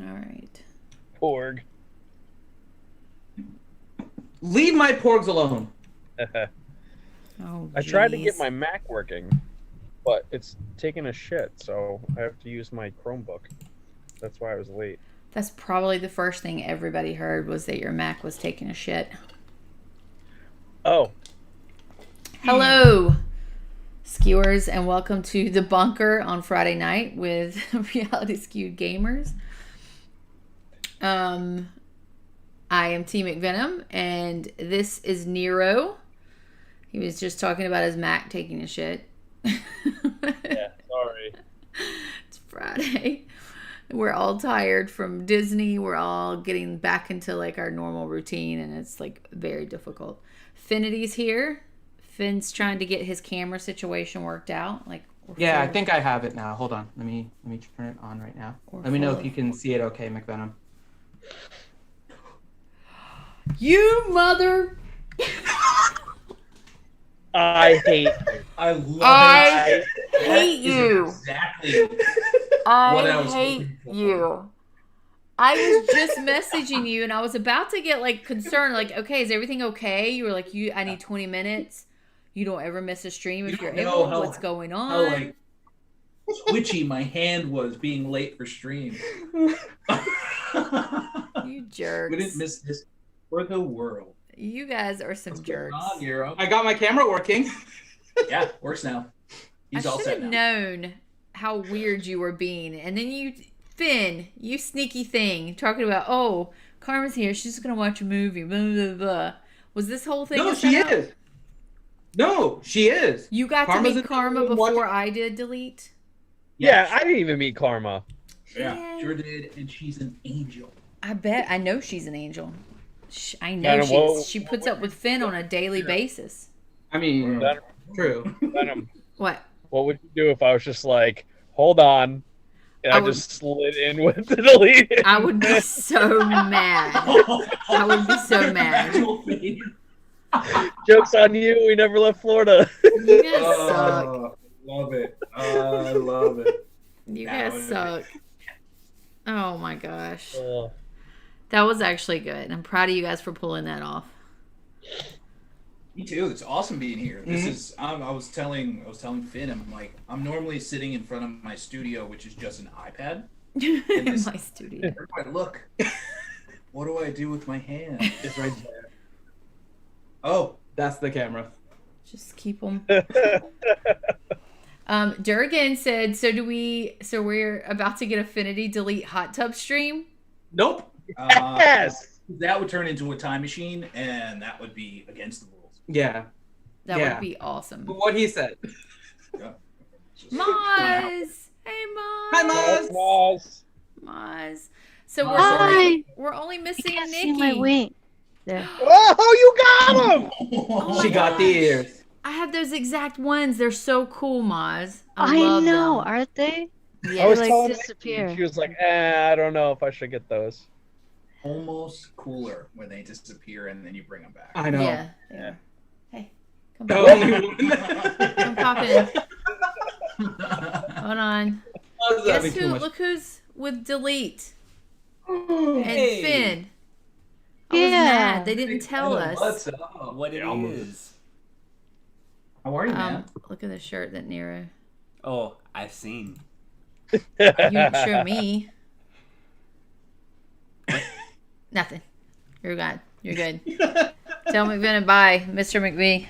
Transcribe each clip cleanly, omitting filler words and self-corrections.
All right. Porg. Leave my porgs alone. Oh, I tried to get jeez. my Mac working, but it's taking a shit, so I have to use my Chromebook. That's why I was late. That's probably the first thing everybody heard was that your Mac was taking a shit. Oh, Hello, skewers, and welcome to the bunker on Friday night with Reality Skewed Gamers. I am T McVenom, and this is Nero. He was just talking about his Mac taking a shit. yeah, sorry. It's Friday. We're all tired from Disney. We're all getting back into like our normal routine, and it's like very difficult. Finity's here. Finn's trying to get his camera situation worked out. Like, Yeah, I think I have it now. Hold on. Let me turn it on right now. Let me know if you can see it okay, McVenom. You mother. I hate. I love I it. hate you. Exactly. What I was hate looking for. you. I was just messaging you, and I was about to get like concerned. Like, okay, is everything okay? You were like, I need 20 minutes. You don't ever miss a stream if You you're don't know able. What's going on? How like twitchy my hand was being late for stream. You jerks. We didn't miss this for the world. You guys are some What's going jerks. on, Nero? I got my camera working. Yeah, works now. I He's all should set have now. known how weird you were being. And then Finn, you sneaky thing, talking about, oh, Karma's here. She's just going to watch a movie. Blah, blah, blah. Was this whole thing? No, a she setup? is. No, she is. You got Karma's to in meet Karma the room before watching- I did delete? Yeah, I didn't even meet Karma. Yeah, sure did, and she's an angel. I bet. I know she's an angel. I know Venom, she puts up with Finn on a daily basis. I mean, Venom, true. Venom, What? what would you do if I was just like, hold on, and I I would- just slid in with the delete? I would be so mad. I would be so mad. Joke's on you. We never left Florida. You guys suck. Love it. I love it. You That guys was- suck. Oh my gosh. Oh. That was actually good. I'm proud of you guys for pulling that off. Me too. It's awesome being here. This is. I was telling Finn. I'm like, I'm normally sitting in front of my studio, which is just an iPad. In this- my studio. Where do I look? What do I do with my hand? It's right there. Oh, That's the camera. Just keep them. Durgan said, so we're about to get Affinity delete hot tub stream? Nope. Yes. that would turn into a time machine, and that would be against the rules. Yeah. That Yeah. would be awesome. What he said. Yeah. Maz! Hey, Maz! Hi, Maz. Maz. Maz. So Hi. we're only You missing can't Nikki. see my wing. There. Oh, you got him! Oh She my got the gosh. ears. I have those exact ones. They're so cool, Maz. I love know, them. aren't they? Yeah. I was like telling disappear. Nikki, she was like, I don't know if I should get those. Almost cooler when they disappear and then you bring them back. I know. Yeah. Yeah. Hey, come The pop only in. one. Come pop in. Hold on. That'd Guess be too who? much. Look who's with delete and Hey. Finn. I was Yeah. mad. They didn't tell us. What's up? What it is. How are you, man? Look at the shirt that Nero. Oh, I've seen. You didn't show me. Nothing. You're good. You're good. Tell McVenom bye, Mr. McVie.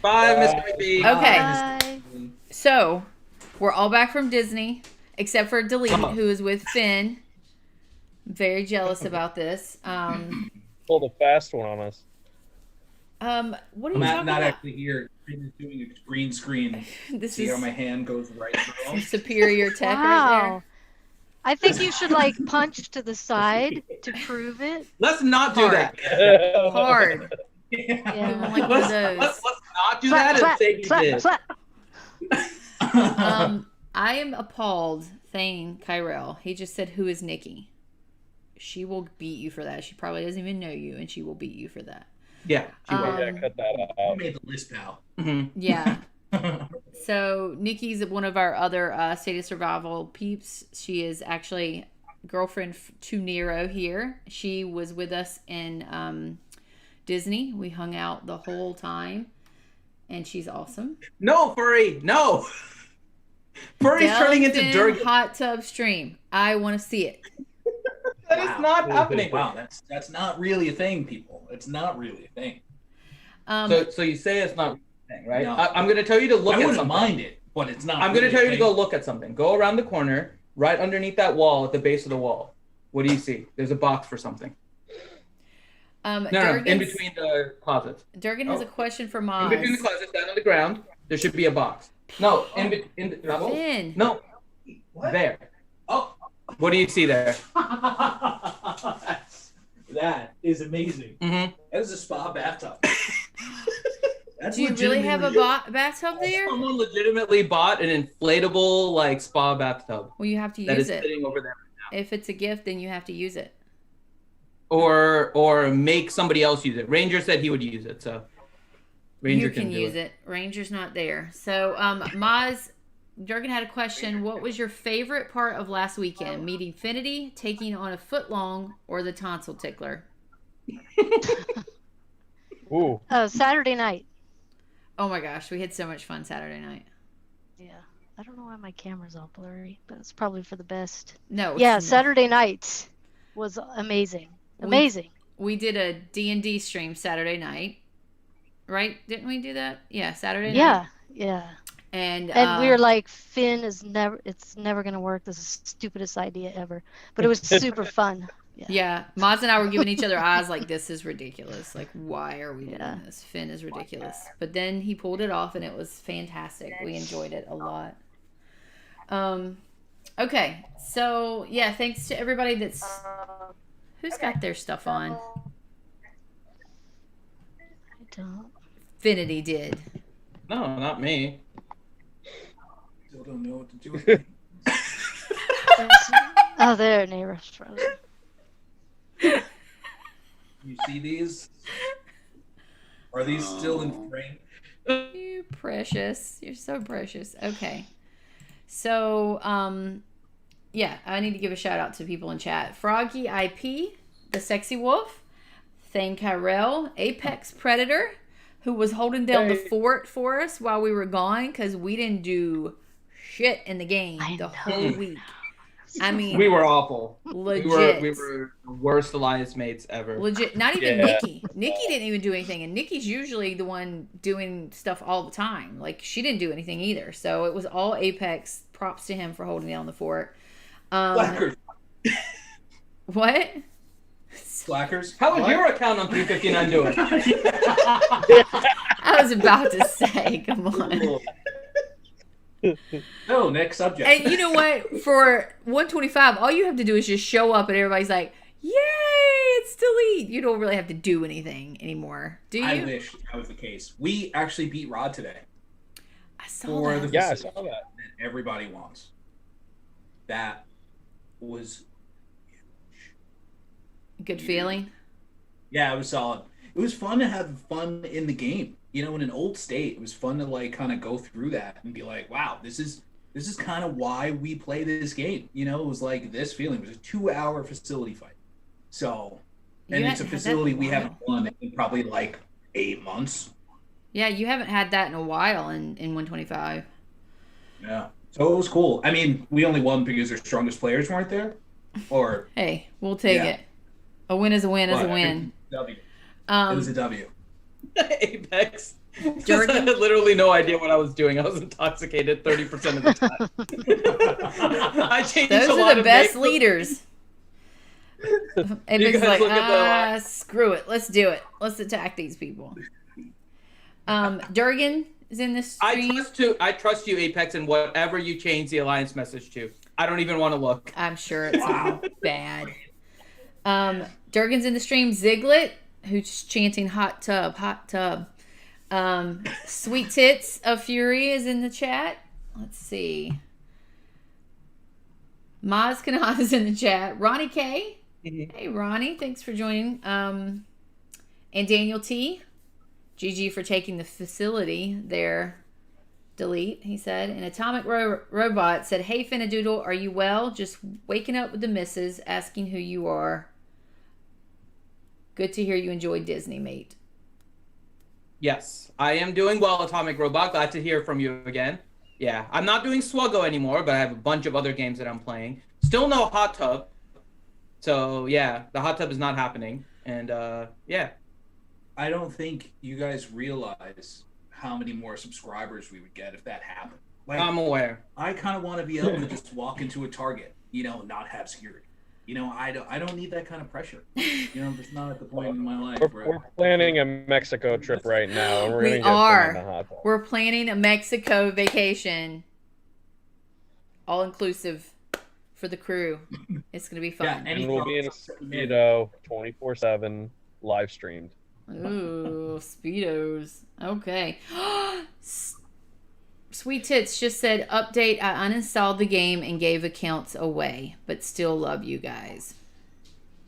Bye, Mr. McBee. Okay. Bye. So, we're all back from Disney, except for Delete, who is with Finn. Very jealous about this. Pulled a fast one on us. What are I'm you not, talking not about? actually here. I'm just doing a green screen. This See how is my hand goes right through some 'em? superior tech right Wow. I think you should like punch to the side to prove it. Let's not do Hard. that. there. Hard. Yeah. Like one of Let's, those. let's not do Slap, that and slap, say you slap, did. slap. I am appalled. Thane Kyrell. He just said, "Who is Nikki?" She will beat you for that. She probably doesn't even know you, and she will beat you for that. Yeah. She will. Yeah, cut that You out. made the list, pal. Mhm. Yeah. So Nikki's one of our other State of Survival peeps. She is actually girlfriend to Nero here. She was with us in Disney. We hung out the whole time, and she's awesome. No, Furry, no. Furry's turning into Durgan. Hot tub stream. I want to see it. That is not happening. Wow, that's not really a thing, people. It's not really a thing. So you say it's not a thing, right? No. I'm going to tell you to look I at wouldn't something. mind it, but it's not. I'm going to really tell a you to thing. go look at something. Go around the corner, right underneath that wall, at the base of the wall. What do you see? There's a box for something. No, in between the closets. Durgan has a question for Maz. In between the closets, down on the ground, there should be a box. No, Finn. no, What? there. Oh, What do you see there? that is amazing. Mm-hmm. That is a spa bathtub. That's Do you really have a legitimately- bathtub there? Someone legitimately bought an inflatable like spa bathtub Well, you have to that use is it. sitting over there. If it's a gift, then you have to use it. Or make somebody else use it. Ranger said he would use it, so Ranger You can do use it. Ranger's not there. So, Maz, Durgan had a question. What was your favorite part of last weekend? Meeting Finity, taking on a footlong, or the tonsil tickler? Ooh. Oh, Saturday night. Oh my gosh, we had so much fun Saturday night. Yeah. I don't know why my camera's all blurry, but it's probably for the best. No. Yeah, it's not. Saturday night was amazing. Amazing. We did a D&D stream Saturday night. Right? Didn't we do that? Yeah, Saturday night. Yeah, yeah. And We were like, Finn it's never gonna work. This is the stupidest idea ever. But it was super fun. yeah, Maz and I were giving each other eyes like, this is ridiculous. Like, why are we Yeah. doing this? Finn is ridiculous. But then he pulled it off and it was fantastic. We enjoyed it a lot. Okay, so yeah, thanks to everybody who's got their stuff on. I don't. Finity did. No, not me. Still don't know what to do with it. Oh, there, neighbor. You see these? Are these still in frame? You precious. You're so precious. Okay. So, yeah, I need to give a shout out to people in chat. Froggy IP, the Sexy Wolf, Thane Kyrell, Apex Predator, who was holding down the fort for us while we were gone because we didn't do shit in the game the whole week. I mean, We were awful. legit. We were the worst alliance mates ever. Legit. Not even Yeah. Nikki. Nikki didn't even do anything. And Nikki's usually the one doing stuff all the time. Like, she didn't do anything either. So it was all Apex. Props to him for holding down the fort. Slackers. What? Slackers. How was What? your account on 359 doing? I was about to say, come on. No, next subject. And you know what? For 125, all you have to do is just show up and everybody's like, yay, it's delete. You don't really have to do anything anymore. Do you? I wish that was the case. We actually beat Rod today. I saw For that. the Yeah, I facility saw that. everybody wants. That was Good feeling. Yeah, it was solid. It was fun to have fun in the game. You know, in an old state, it was fun to like kind of go through that and be like, wow, this is kind of why we play this game. You know, it was like this feeling. It was a 2-hour facility fight. So, and You it's a hadn't had that facility in a we while. haven't won in probably like 8 months. Yeah, you haven't had that in a while in 125. Yeah. So it was cool. I mean, we only won because our strongest players weren't there. Or Hey, we'll take Yeah. it. A win is a win is a but win. W. It was a Um, W. Apex. Just Jordan? I had literally no idea what I was doing. I was intoxicated 30% of the time. I changed those a lot are the of best names. leaders. Apex's guys like, look at the screw it. Let's do it. Let's attack these people. Durgan is in this stream. I trust you, Apex, in whatever you change the alliance message to. I don't even want to look. I'm sure it's bad. Durgan's in the stream. Ziglet, who's chanting hot tub, hot tub. Sweet Tits of Fury is in the chat. Let's see. Maz Kanan is in the chat. Ronnie K. Hey, Ronnie. Thanks for joining. And Daniel T. GG for taking the facility there Delete, he said. And Atomic Robot said, "Hey, Finadoodle, are you well? Just waking up with the missus, asking who you are. Good to hear you enjoyed Disney, mate." Yes, I am doing well, Atomic Robot. Glad to hear from you again. Yeah, I'm not doing Swuggo anymore, but I have a bunch of other games that I'm playing. Still no hot tub. So, yeah, the hot tub is not happening. And, yeah. I don't think you guys realize how many more subscribers we would get if that happened. Like, I'm aware. I kind of want to be able to just walk into a Target, not have security. I don't need that kind of pressure. I'm just not at the point in my life where We're planning a Mexico trip right now, and we're We gonna get are. in the hot tub. We're planning a Mexico vacation. All inclusive for the crew. It's going to be fun. Yeah, And we'll be in a Speedo 24/7 live streamed. Ooh, Speedos. Okay. Sweet Tits just said, "Update, I uninstalled the game and gave accounts away, but still love you guys."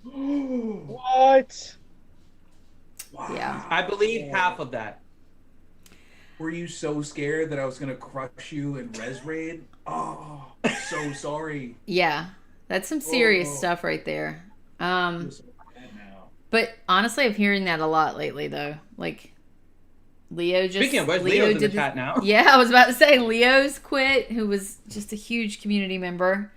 What? Wow. Yeah. I believe half of that. Were you so scared that I was gonna crush you in Res Raid? Oh, so sorry. Yeah. That's some serious Oh. stuff right there. I'm so bad now. But honestly, I'm hearing that a lot lately, though. Like, Leo just... Speaking of which, Leo Leo's in the did chat now. Yeah, I was about to say, Leo's quit, who was just a huge community member.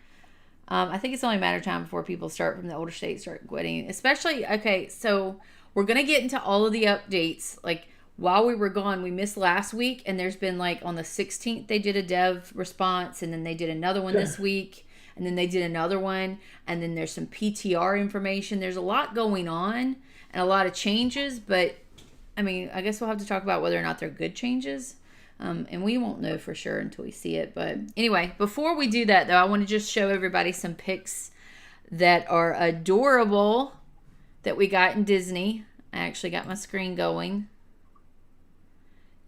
I think it's only a matter of time before people from the older states start quitting. Especially, okay, so we're going to get into all of the updates. Like, while we were gone, we missed last week, and there's been, like, on the 16th, they did a dev response, and then they did another one this week, and then they did another one, and then there's some PTR information. There's a lot going on, and a lot of changes, but, I mean, I guess we'll have to talk about whether or not they're good changes. And we won't know for sure until we see it. But anyway, before we do that, though, I want to just show everybody some pics that are adorable that we got in Disney. I actually got my screen going.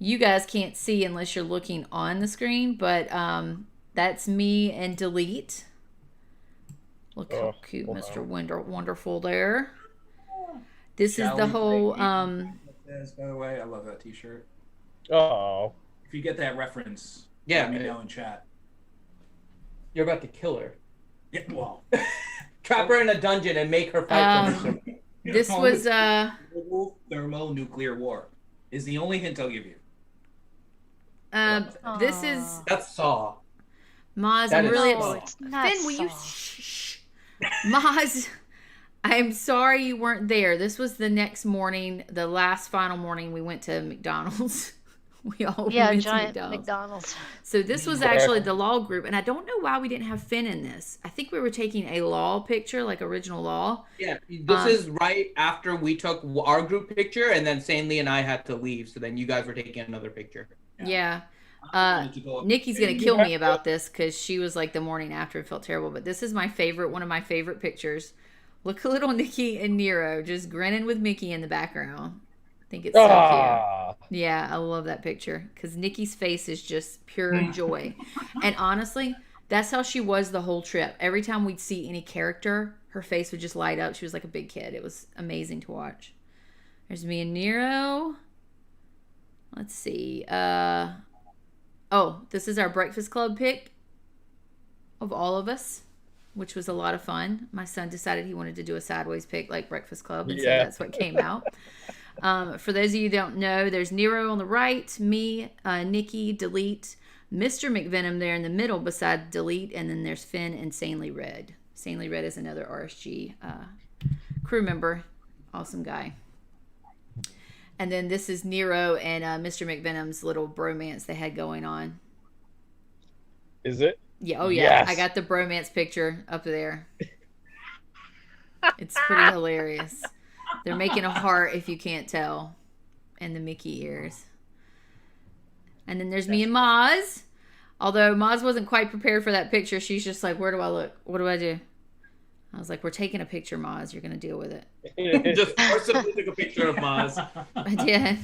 You guys can't see unless you're looking on the screen, but that's me and Delete. Look how cute Mr. Wonderful there. This is the whole... Yes, by the way, I love that t-shirt. Oh. If you get that reference, Yeah, let me know in chat. You're about to kill her. Yeah, well, Trap her in a dungeon and make her fight for her. this was... thermonuclear war is the only hint I'll give you. This is... That's Saw. Maz, That I'm is really... Saw. It's not Finn, will you... Saw. Shh. Maz, I'm sorry you weren't there. This was the next morning, the last final morning we went to McDonald's. We all Yeah, went to giant McDonald's. McDonald's. So this was actually the law group, and I don't know why we didn't have Finn in this. I think we were taking a law picture, like original law. Yeah, this is right after we took our group picture, and then Sanely and I had to leave, so then you guys were taking another picture. Yeah. Wanted to go up Nikki's and- gonna kill me about this because she was like the morning after it felt terrible. But this is my favorite, one of my favorite pictures. Look at little Nikki and Nero just grinning with Mickey in the background. I think it's so cute. Yeah, I love that picture because Nikki's face is just pure joy. And honestly, that's how she was the whole trip. Every time we'd see any character, her face would just light up. She was like a big kid. It was amazing to watch. There's me and Nero. Let's see. Oh, this is our Breakfast Club pic of all of us, which was a lot of fun. My son decided he wanted to do a sideways pic like Breakfast Club, and so that's what came out. For those of you who don't know, there's Nero on the right, me, Nikki, Delete, Mr. McVenom there in the middle beside Delete, and then there's Finn and Sanely Red. Sanely Red is another RSG crew member. Awesome guy. And then this is Nero and Mr. McVenom's little bromance they had going on. Is it? Yeah, oh yeah. Yes. I got the bromance picture up there. It's pretty hilarious. They're making a heart if you can't tell. And the Mickey ears. And then there's me and Maz. Although Maz wasn't quite prepared for that picture. She's just like, where do I look? What do I do? I was like, we're taking a picture, Maz. You're going to deal with it. Just forcibly took a picture of Maz. I did.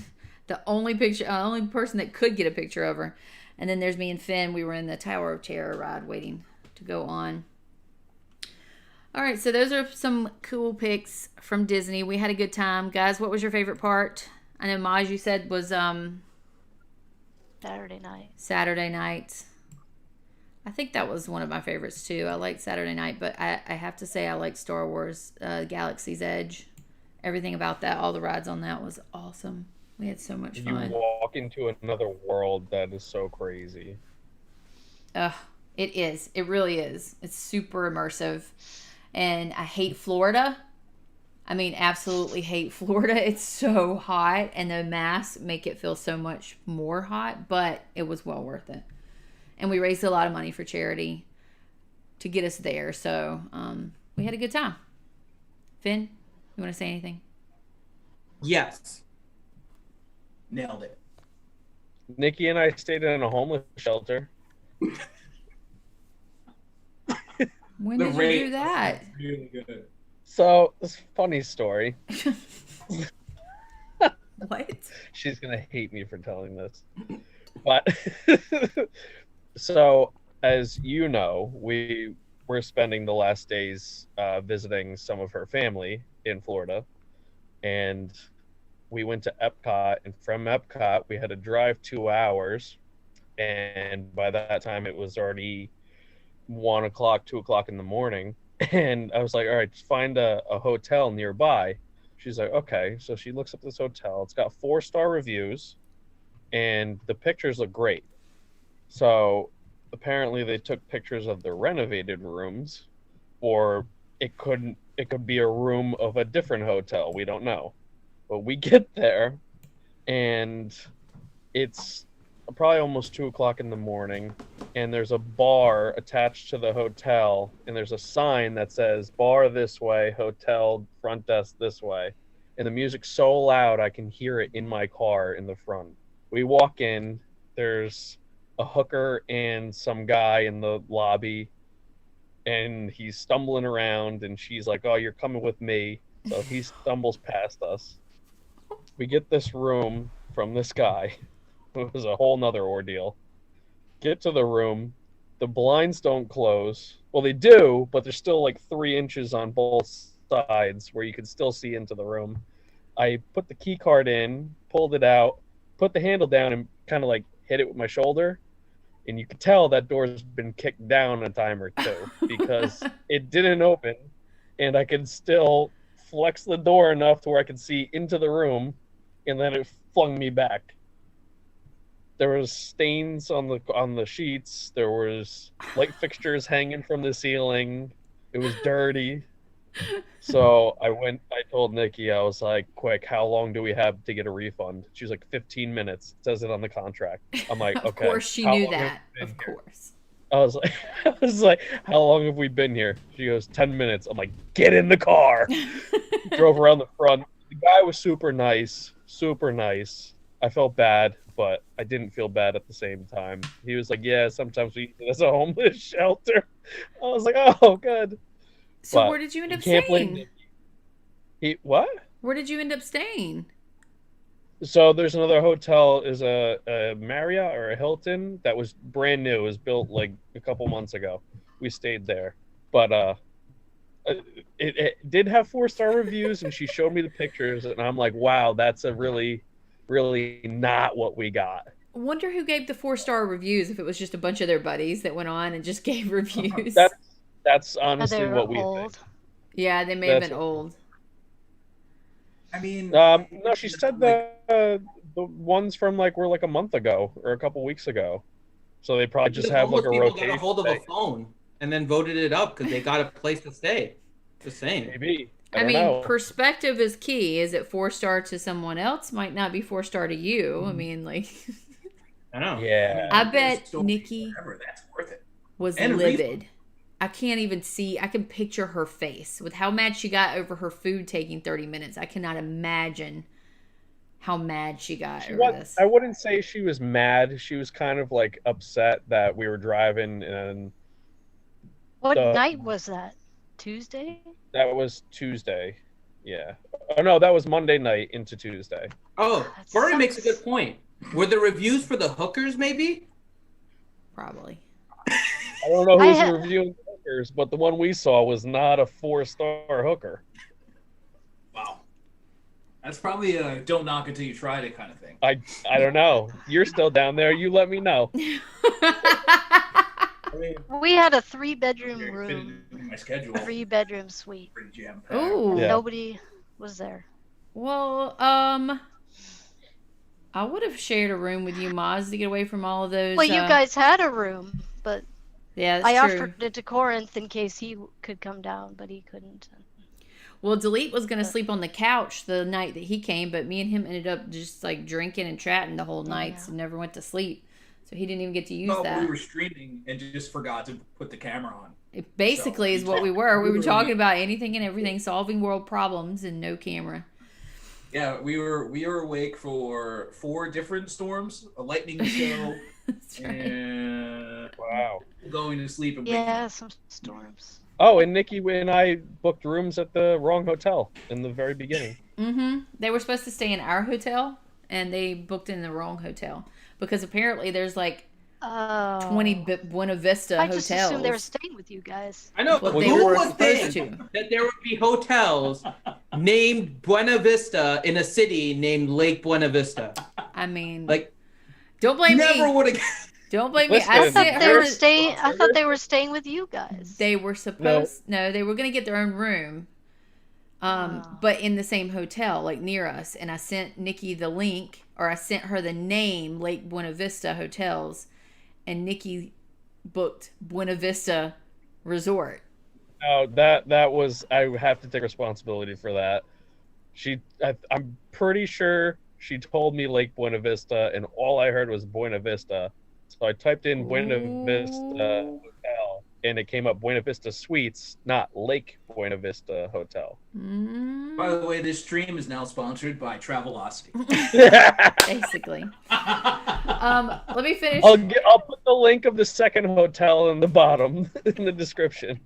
The only person that could get a picture of her. And then there's me and Finn. We were in the Tower of Terror ride waiting to go on. All right, so those are some cool pics from Disney. We had a good time. Guys, what was your favorite part? I know Maj, you said was... I Saturday night. Saturday night. I think that was one of my favorites too. I liked Saturday night, but I have to say I like Star Wars Galaxy's Edge. Everything about that, all the rides on that was awesome. We had so much fun. You walk into another world that is so crazy. It is. It really is. It's super immersive. And I hate Florida. I mean, absolutely hate Florida. It's so hot, and the masks make it feel so much more hot, but it was well worth it. And we raised a lot of money for charity to get us there, so we had a good time. Finn, you want to say anything? Yes. Nailed it. Nikki and I stayed in a homeless shelter. When The did you rate do that? was really good. So, this funny story. What? She's gonna hate me for telling this, but so as you know, we were spending the last days visiting some of her family in Florida, and we went to Epcot, and from Epcot we had to drive 2 hours, and by that time it was already 1 o'clock, 2 o'clock in the morning. And I was like, all right, just find a hotel nearby. She's like, okay. So she looks up this hotel. It's got 4-star reviews, and the pictures look great. So apparently they took pictures of the renovated rooms, or it could be a room of a different hotel. We don't know. But we get there, and it's probably almost 2 o'clock in the morning, and there's a bar attached to the hotel, and there's a sign that says bar this way, hotel front desk this way, and the music's so loud I can hear it in my car in the front. We walk in, there's a hooker and some guy in the lobby, and he's stumbling around, and she's like, oh, you're coming with me. So he stumbles past us. We get this room from this guy. It was a whole nother ordeal. Get to the room. The blinds don't close. Well, they do, but there's still like 3 inches on both sides where you can still see into the room. I put the key card in, pulled it out, put the handle down, and kind of like hit it with my shoulder. And you could tell that door's been kicked down a time or two because it didn't open, and I could still flex the door enough to where I could see into the room, and then it flung me back. There was stains on the sheets. There was light fixtures hanging from the ceiling. It was dirty. So I told Nikki, I was like, quick, how long do we have to get a refund? She was like, 15 minutes. It says it on the contract. I'm like, okay. Of course she knew that. Of course. I was like, how long have we been here? She goes, 10 minutes. I'm like, get in the car. Drove around the front. The guy was super nice. Super nice. I felt bad, but I didn't feel bad at the same time. He was like, yeah, sometimes we use it as a homeless shelter. I was like, oh, good. So But where did you end up can't blame staying? Nikki. What? Where did you end up staying? So there's another hotel, is a Marriott or a Hilton that was brand new. It was built like a couple months ago. We stayed there, but it did have 4-star reviews, and she showed me the pictures, and I'm like, wow, that's a really, really not what we got. I wonder who gave the 4-star reviews, if it was just a bunch of their buddies that went on and just gave reviews. That's They honestly were what we old. think. Yeah, they may have That's been old. I mean, No, she said the ones from were like a month ago or a couple weeks ago. So they probably just have like a People rotation. got a hold of a phone and then voted it up because they got a place to stay. Just saying. Maybe. I don't mean, know. perspective is key. Is it 4-star to someone else? Might not be 4-star to you. I mean, like, I know. Yeah. I bet Story, Nikki whatever, that's worth it. was And a livid. refund. I can't even see. I can picture her face with how mad she got over her food taking 30 minutes. I cannot imagine how mad she got over this. I wouldn't say she was mad. She was kind of like upset that we were driving, and What So- night was that? Tuesday? that was Tuesday. Yeah. Oh no, that was Monday night into Tuesday. Oh, That Murray makes a sucks. good point. Were the reviews for the hookers maybe? Probably. I don't know I who's ha- reviewing hookers, but the one we saw was not a 4-star hooker. Wow. That's probably a don't knock until you tried it kind of thing. I don't know. You're still down there. You let me know. I mean, We had a 3-bedroom fit it room, in my schedule. 3-bedroom suite. Pretty jam-packed. Ooh. Yeah. Nobody was there. Well, I would have shared a room with you, Maz, to get away from all of those. Well, you guys had a room, but Yeah, I that's true. offered it to Corinth in case he could come down, but he couldn't. Well, Delete was going to sleep on the couch the night that he came, but me and him ended up just like drinking and chatting the whole night, Yeah. so never went to sleep. So he didn't even get to use Oh, that. we were streaming and just forgot to put the camera on. It basically So, is what we were. We were literally- talking about anything and everything, solving world problems, and no camera. Yeah, we were awake for 4 different storms, a lightning show, That's right. and Wow. going to sleep and waking Yeah, up. some storms. Oh, and Nikki and I booked rooms at the wrong hotel in the very beginning. Mm-hmm. They were supposed to stay in our hotel, and they booked in the wrong hotel because apparently there's like 20 Buena Vista I hotels. just assumed they were staying with you guys. I know. Well, Well, they who were would supposed think to. that there would be hotels named Buena Vista in a city named Lake Buena Vista. I mean, Like, don't blame never me. would have. Don't blame me. Listen, I I thought sent they her. were staying. I thought they were staying with you guys. They were supposed. No, they were gonna get their own room. Oh. But in the same hotel, like near us. And I sent Nikki the link, or I sent her the name, Lake Buena Vista Hotels, and Nikki booked Buena Vista Resort. No, that was, I have to take responsibility for that. I'm pretty sure she told me Lake Buena Vista, and all I heard was Buena Vista. So I typed in Buena Vista Hotel, and it came up Buena Vista Suites, not Lake Buena Vista Hotel. By the way, this stream is now sponsored by Travelocity. Basically. Let me finish. I'll put the link of the second hotel in the bottom in the description.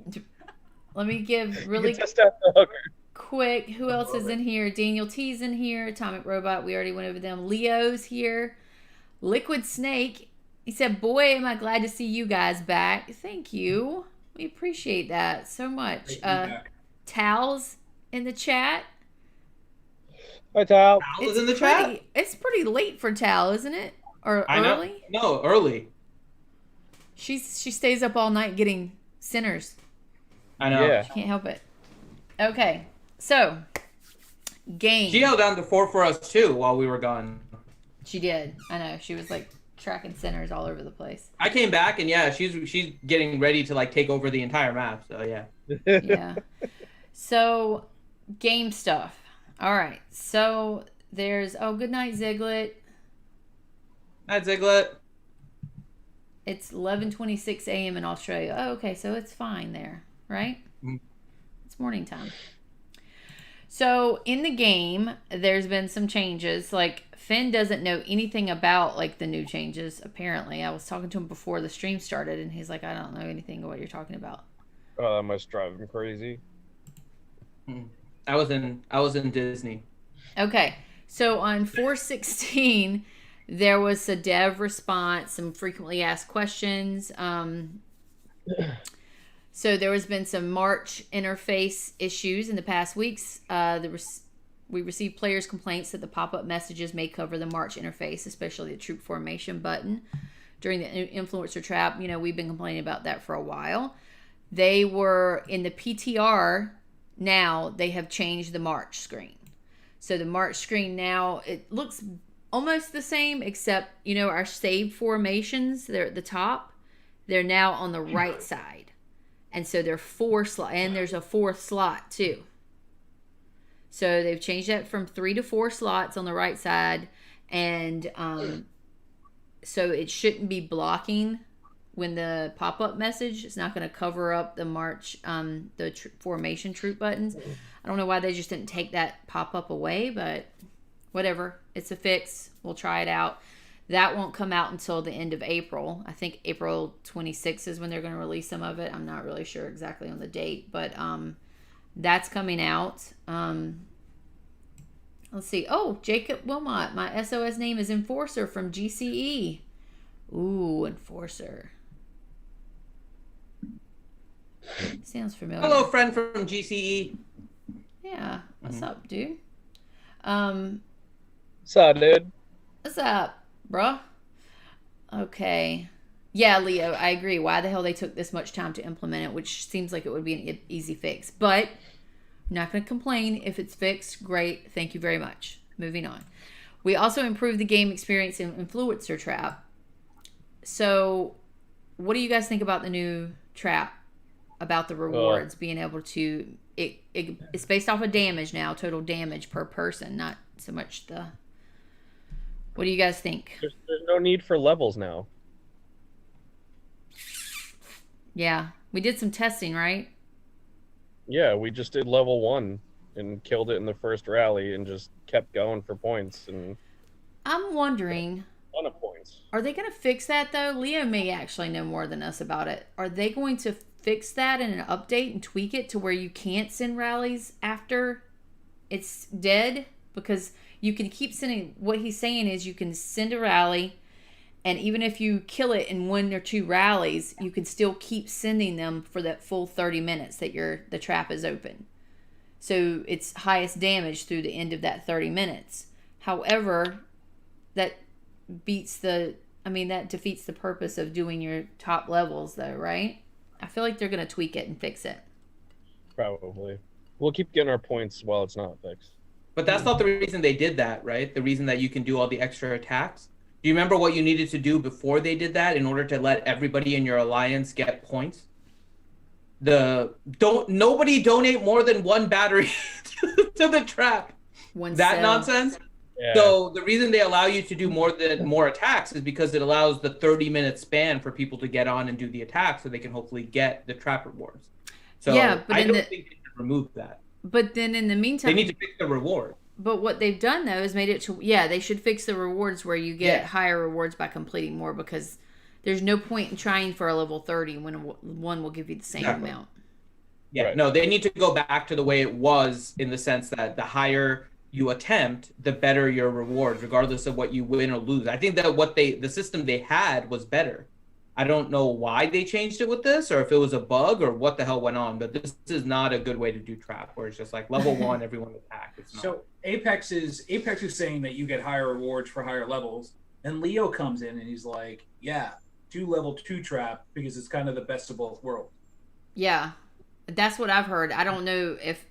Let me give You really can test out the hooker. quick. Who else is in here? Daniel T's in here. Atomic Robot. We already went over them. Leo's here. Liquid Snake. He said, "Boy, am I glad to see you guys back." Thank you. We appreciate that so much. Tal's in the chat. Hi, Tal. Al is in the chat. It's pretty late for Tal, isn't it? Or I know. early? No, early. She stays up all night getting sinners. I know. Yeah. Can't help it. Okay, so game. She held down the fort for us too while we were gone. She did. I know. She was like tracking sinners all over the place. I came back and yeah, she's getting ready to like take over the entire map. So yeah. Yeah. So game stuff. All right. So there's good night, Ziglet. Hi, Ziglet. It's 11:26 a.m. in Australia. Oh, okay. So it's fine there, right? Mhm. It's morning time. So in the game, there's been some changes. Like Finn doesn't know anything about like the new changes. Apparently, I was talking to him before the stream started, and he's like, "I don't know anything of what you're talking about." Oh, that must drive him crazy. I was in Disney. Okay, so on 416, there was a dev response, some frequently asked questions. So there has been some March interface issues in the past weeks. We received players' complaints that the pop-up messages may cover the March interface, especially the troop formation button. During the influencer trap, we've been complaining about that for a while. They were in the PTR. Now they have changed the March screen. So the March screen now, it looks almost the same, except, our saved formations, they're at the top. They're now on the right side. And so they're 4 slot, and there's a 4th slot too. So they've changed that from 3 to 4 slots on the right side. And so it shouldn't be blocking when the pop-up message. It's not going to cover up the March, formation troop buttons. I don't know why they just didn't take that pop-up away, but whatever. It's a fix. We'll try it out. That won't come out until the end of April. I think April 26th is when they're going to release some of it. I'm not really sure exactly on the date, but that's coming out. Let's see. Oh, Jacob Wilmot. My SOS name is Enforcer from GCE. Ooh, Enforcer. Sounds familiar. Hello, friend from GCE. Yeah. What's up, dude? Um, So, dude. what's up, bruh? Okay. Yeah, Leo, I agree. Why the hell they took this much time to implement it, which seems like it would be an easy fix. But I'm not going to complain. If it's fixed, great. Thank you very much. Moving on. We also improved the game experience in Influencer Trap. So, what do you guys think about the new trap? About the rewards being able to... It's based off of damage now, total damage per person, not so much the... What do you guys think? There's no need for levels now. Yeah. We did some testing, right? Yeah, we just did level 1 and killed it in the first rally and just kept going for points and I'm wondering, a ton of points. are they going to fix that though? Leo may actually know more than us about it. Are they going to fix that in an update and tweak it to where you can't send rallies after it's dead? Because you can keep sending... What he's saying is you can send a rally, and even if you kill it in 1 or 2 rallies, you can still keep sending them for that full 30 minutes that the trap is open. So it's highest damage through the end of that 30 minutes. However, that defeats the purpose of doing your top levels though, right? I feel like they're going to tweak it and fix it. Probably. We'll keep getting our points while it's not fixed. But that's not the reason they did that, right? The reason that you can do all the extra attacks. Do you remember what you needed to do before they did that in order to let everybody in your alliance get points? Nobody donate more than 1 battery to the trap. Nonsense. Yeah. So the reason they allow you to do more attacks is because it allows the 30-minute span for people to get on and do the attack, so they can hopefully get the trap rewards. So yeah, but I don't think they should remove that. But then in the meantime, they need to fix the reward. But what they've done though is made it to... Yeah, they should fix the rewards where you get higher rewards by completing more, because there's no point in trying for a level 30 when one will give you the same amount. Yeah, Right. No, they need to go back to the way it was, in the sense that the higher you attempt, the better your rewards, regardless of what you win or lose. I think that the system they had was better. I don't know why they changed it with this, or if it was a bug, or what the hell went on. But this is not a good way to do trap, where it's just like level 1, everyone attack. It's not. So Apex is saying that you get higher rewards for higher levels, and Leo comes in and he's like, "Yeah, do level 2 trap because it's kind of the best of both worlds." Yeah, that's what I've heard. I don't know if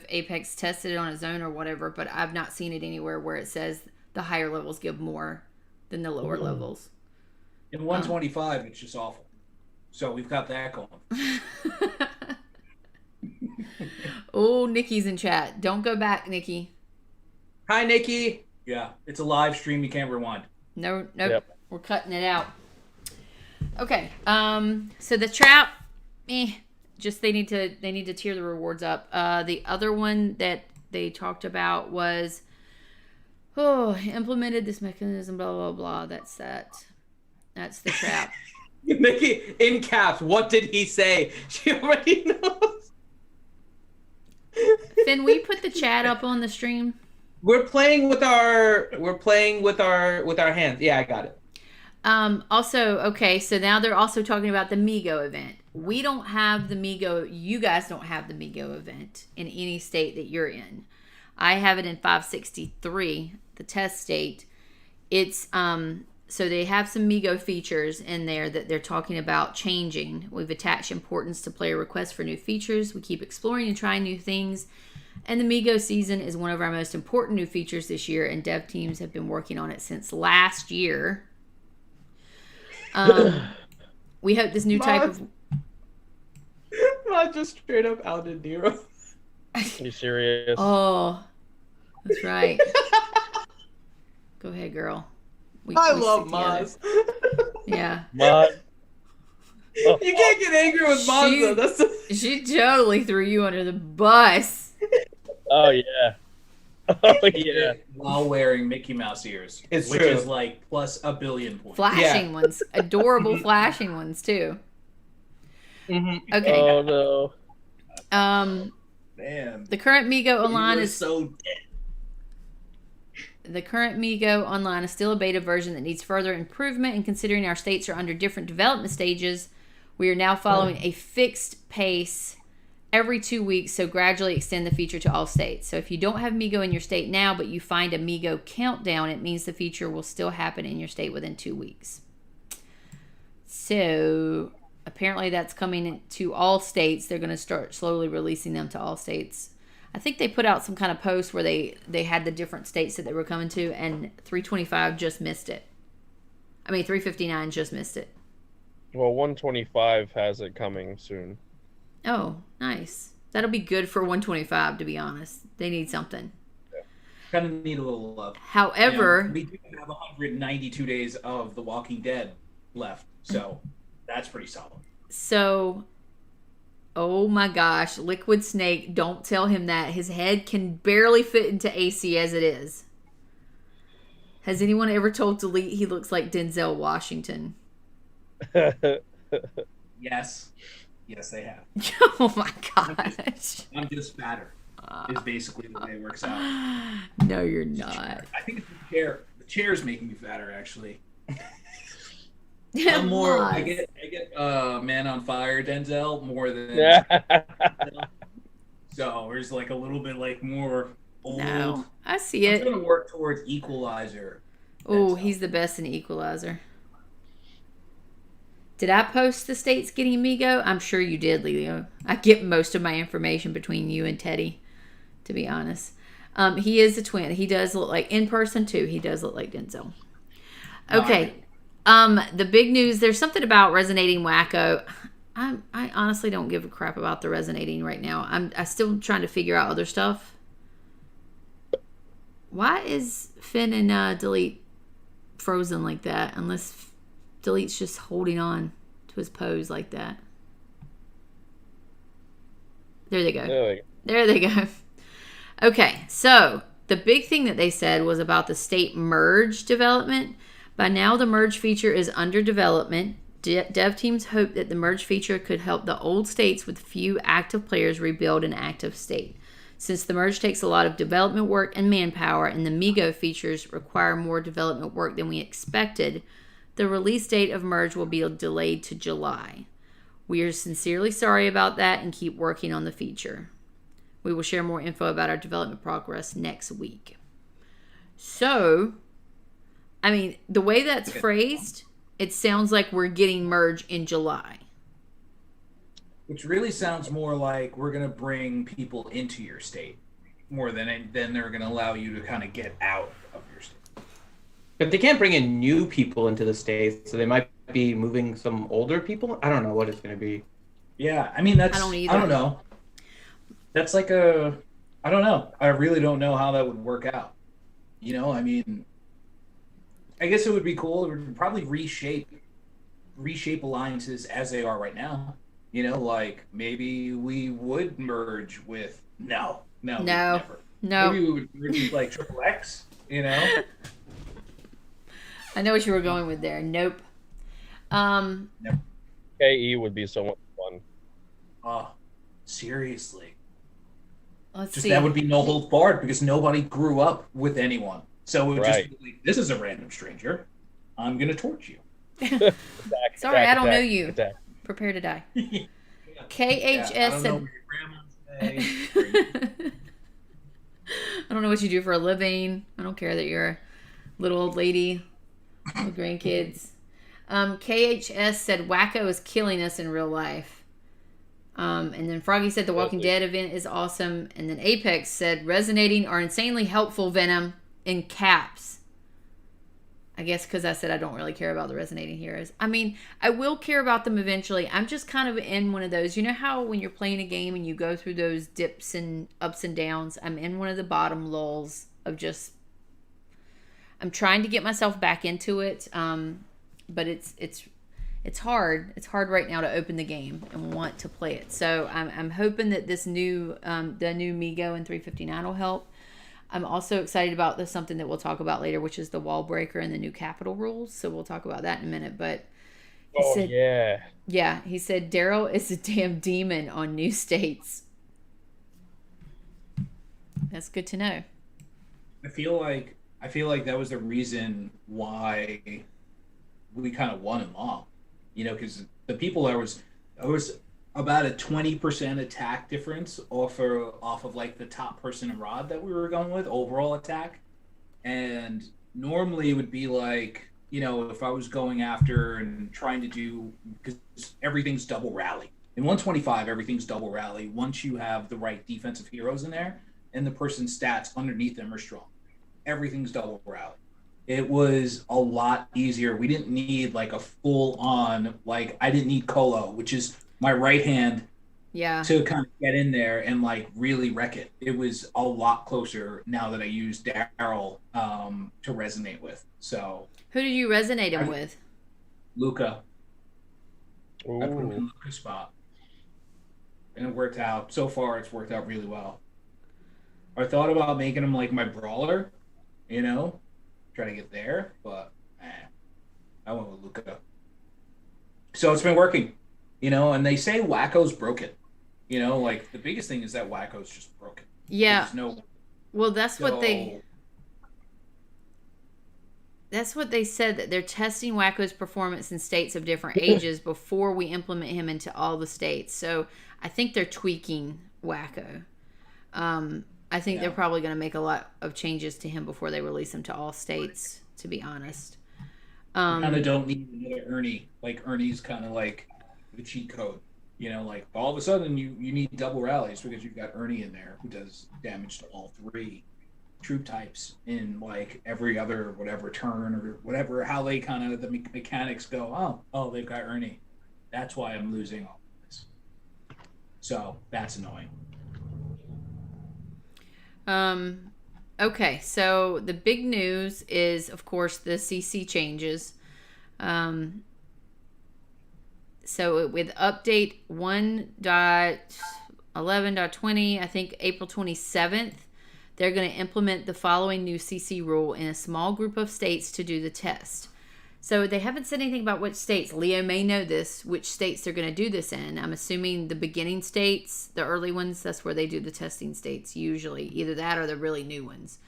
Apex tested it on its own or whatever, but I've not seen it anywhere where it says the higher levels give more than the lower levels. In 125, it's just awful. So we've got that going. Oh, Nikki's in chat. Don't go back, Nikki. Hi, Nikki. Yeah, it's a live stream. You can't rewind. Nope. Yep. We're cutting it out. Okay. So the trap, just they need to tier the rewards up. The other one that they talked about was implemented this mechanism, blah blah blah. That's the trap. Nikki, in caps, what did he say? She already knows. Finn, will you put the chat up on the stream? We're playing with our hands. Yeah, I got it. Also, okay, so now they're also talking about the Migo event. We don't have the Migo. You guys don't have the Migo event in any state that you're in. I have it in 563, the test state. It's so they have some Migo features in there that they're talking about changing. We've attached importance to player requests for new features. We keep exploring and trying new things. And the Migo season is one of our most important new features this year, and dev teams have been working on it since last year. We hope this new type of... Not just straight up Al Nero. Are you serious? Oh, that's right. Go ahead, girl. I we love stick together. Maz. Yeah. Mud. You can't get angry with Maz, though. She totally threw you under the bus. Oh, yeah. Oh, yeah. While wearing Mickey Mouse ears. It's which true. is like plus a billion points. Flashing ones. Adorable flashing ones, too. Mm-hmm. Okay. Oh, no. Man. The current Migo Online You were is... so dead. The current Migo Online is still a beta version that needs further improvement, and considering our states are under different development stages, we are now following a fixed pace every 2 weeks, so gradually extend the feature to all states. So if you don't have Migo in your state now, but you find a Migo countdown, it means the feature will still happen in your state within 2 weeks. So apparently that's coming to all states. They're going to start slowly releasing them to all states. I think they put out some kind of post where they had the different states that they were coming to, and 325 just missed it. I mean, 359 just missed it. Well, 125 has it coming soon. Oh, nice. That'll be good for 125, to be honest. They need something. Kind of need a little love. However, we do have 192 days of The Walking Dead left, so that's pretty solid. So, oh my gosh, Liquid Snake, don't tell him that. His head can barely fit into AC as it is. Has anyone ever told Delete he looks like Denzel Washington? Yes. Yes, they have. Oh my gosh. I'm just fatter, is basically the way it works out. No, you're not. I think it's the chair. The chair's making me fatter, actually. Yeah, I'm more. I lies. get Man on Fire Denzel more than. So there's like a little bit like more old. No, I see I'm it. gonna work towards Equalizer. Oh, Denzel. he's the best in Equalizer. Did I post the states getting Migo? I'm sure you did, Leo. I get most of my information between you and Teddy, to be honest. He is a twin. He does look like, in person too, he does look like Denzel. Okay. The big news, there's something about resonating wacko. I honestly don't give a crap about the resonating right now. I'm still trying to figure out other stuff. Why is Finn and Delete frozen like that? Unless Delete's just holding on to his pose like that. There they go. There they go. Okay, so the big thing that they said was about the state merge development. By now, the merge feature is under development. Dev teams hope that the merge feature could help the old states with few active players rebuild an active state. Since the merge takes a lot of development work and manpower, and the Migo features require more development work than we expected, the release date of merge will be delayed to July. We are sincerely sorry about that and keep working on the feature. We will share more info about our development progress next week. So, I mean, the way that's phrased, it sounds like we're getting merge in July. Which really sounds more like we're gonna bring people into your state more than they're gonna allow you to kind of get out of your state. But they can't bring in new people into the States, so they might be moving some older people. I don't know what it's going to be. Yeah, I mean, that's... I don't either. I don't know. That's like a... I don't know. I really don't know how that would work out. You know, I mean... I guess it would be cool. It would probably reshape alliances as they are right now. You know, like, maybe we would merge with... No. Never. No. Maybe we would merge with, like, Triple X, you know? I know what you were going with there. Nope. KE would be so much fun. Oh, seriously. Let's Just see. that would be no holds barred because nobody grew up with anyone. So it would just be like, this is a random stranger. I'm going to torch you. Sorry, I don't know you. Prepare to die. KHS I don't know said... where your grandma's staying. I don't know what you do for a living. I don't care that you're a little old lady with grandkids. KHS said Wacko is killing us in real life. And then Froggy said the Walking Dead event is awesome. And then Apex said resonating are insanely helpful, Venom, in caps. I guess because I said I don't really care about the resonating heroes. I mean, I will care about them eventually. I'm just kind of in one of those. You know how when you're playing a game and you go through those dips and ups and downs? I'm in one of the bottom lulls of just... I'm trying to get myself back into it, but it's hard. It's hard right now to open the game and want to play it. So I'm hoping that this new the new Migo in 359 will help. I'm also excited about something that we'll talk about later, which is the wall breaker and the new capital rules. So we'll talk about that in a minute. But he said, yeah, he said Daryl is a damn demon on new states. That's good to know. I feel like that was the reason why we kind of won in law, you know, because the people I was about a 20% attack difference off of like the top person in rod that we were going with overall attack. And normally it would be like, if I was going after and trying to do, because everything's double rally. In 125, everything's double rally once you have the right defensive heroes in there and the person's stats underneath them are strong. Everything's double rally. It was a lot easier. We didn't need like a full on, like I didn't need Colo, which is my right hand, to kind of get in there and like really wreck it. It was a lot closer now that I use Daryl to resonate with. So who did you resonate him with? Luca. Ooh. I put him in Luca's spot. And it worked out. So far, it's worked out really well. I thought about making him like my brawler, try to get there, but I went with Luca. So it's been working, and they say Wacko's broken. Like the biggest thing is that Wacko's just broken. Yeah. Well, That's what they said, that they're testing Wacko's performance in states of different ages before we implement him into all the states. So I think they're tweaking Wacko. I think they're probably going to make a lot of changes to him before they release him to all states, to be honest. Kind of don't need another Ernie. Like Ernie's kind of like the cheat code. Like all of a sudden you need double rallies because you've got Ernie in there who does damage to all three troop types in like every other whatever turn or whatever, how they kind of the mechanics go. Oh, they've got Ernie. That's why I'm losing all this. So that's annoying. Okay, so the big news is, of course, the CC changes. So with update 1.11.20, I think April 27th, they're going to implement the following new CC rule in a small group of states to do the test. So they haven't said anything about which states. Leo may know this, which states they're going to do this in. I'm assuming the beginning states, the early ones, that's where they do the testing states usually. Either that or the really new ones.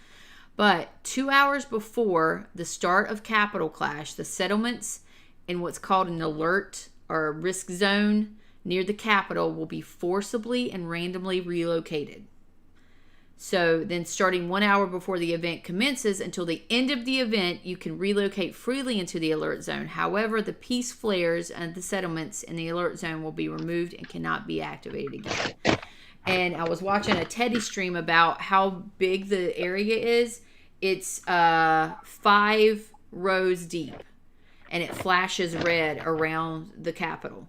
But 2 hours before the start of Capital Clash, the settlements in what's called an alert or risk zone near the capital will be forcibly and randomly relocated. So then starting 1 hour before the event commences until the end of the event, you can relocate freely into the alert zone. However, the peace flares and the settlements in the alert zone will be removed and cannot be activated again. And I was watching a Teddy stream about how big the area is. It's 5 rows deep, and it flashes red around the capital.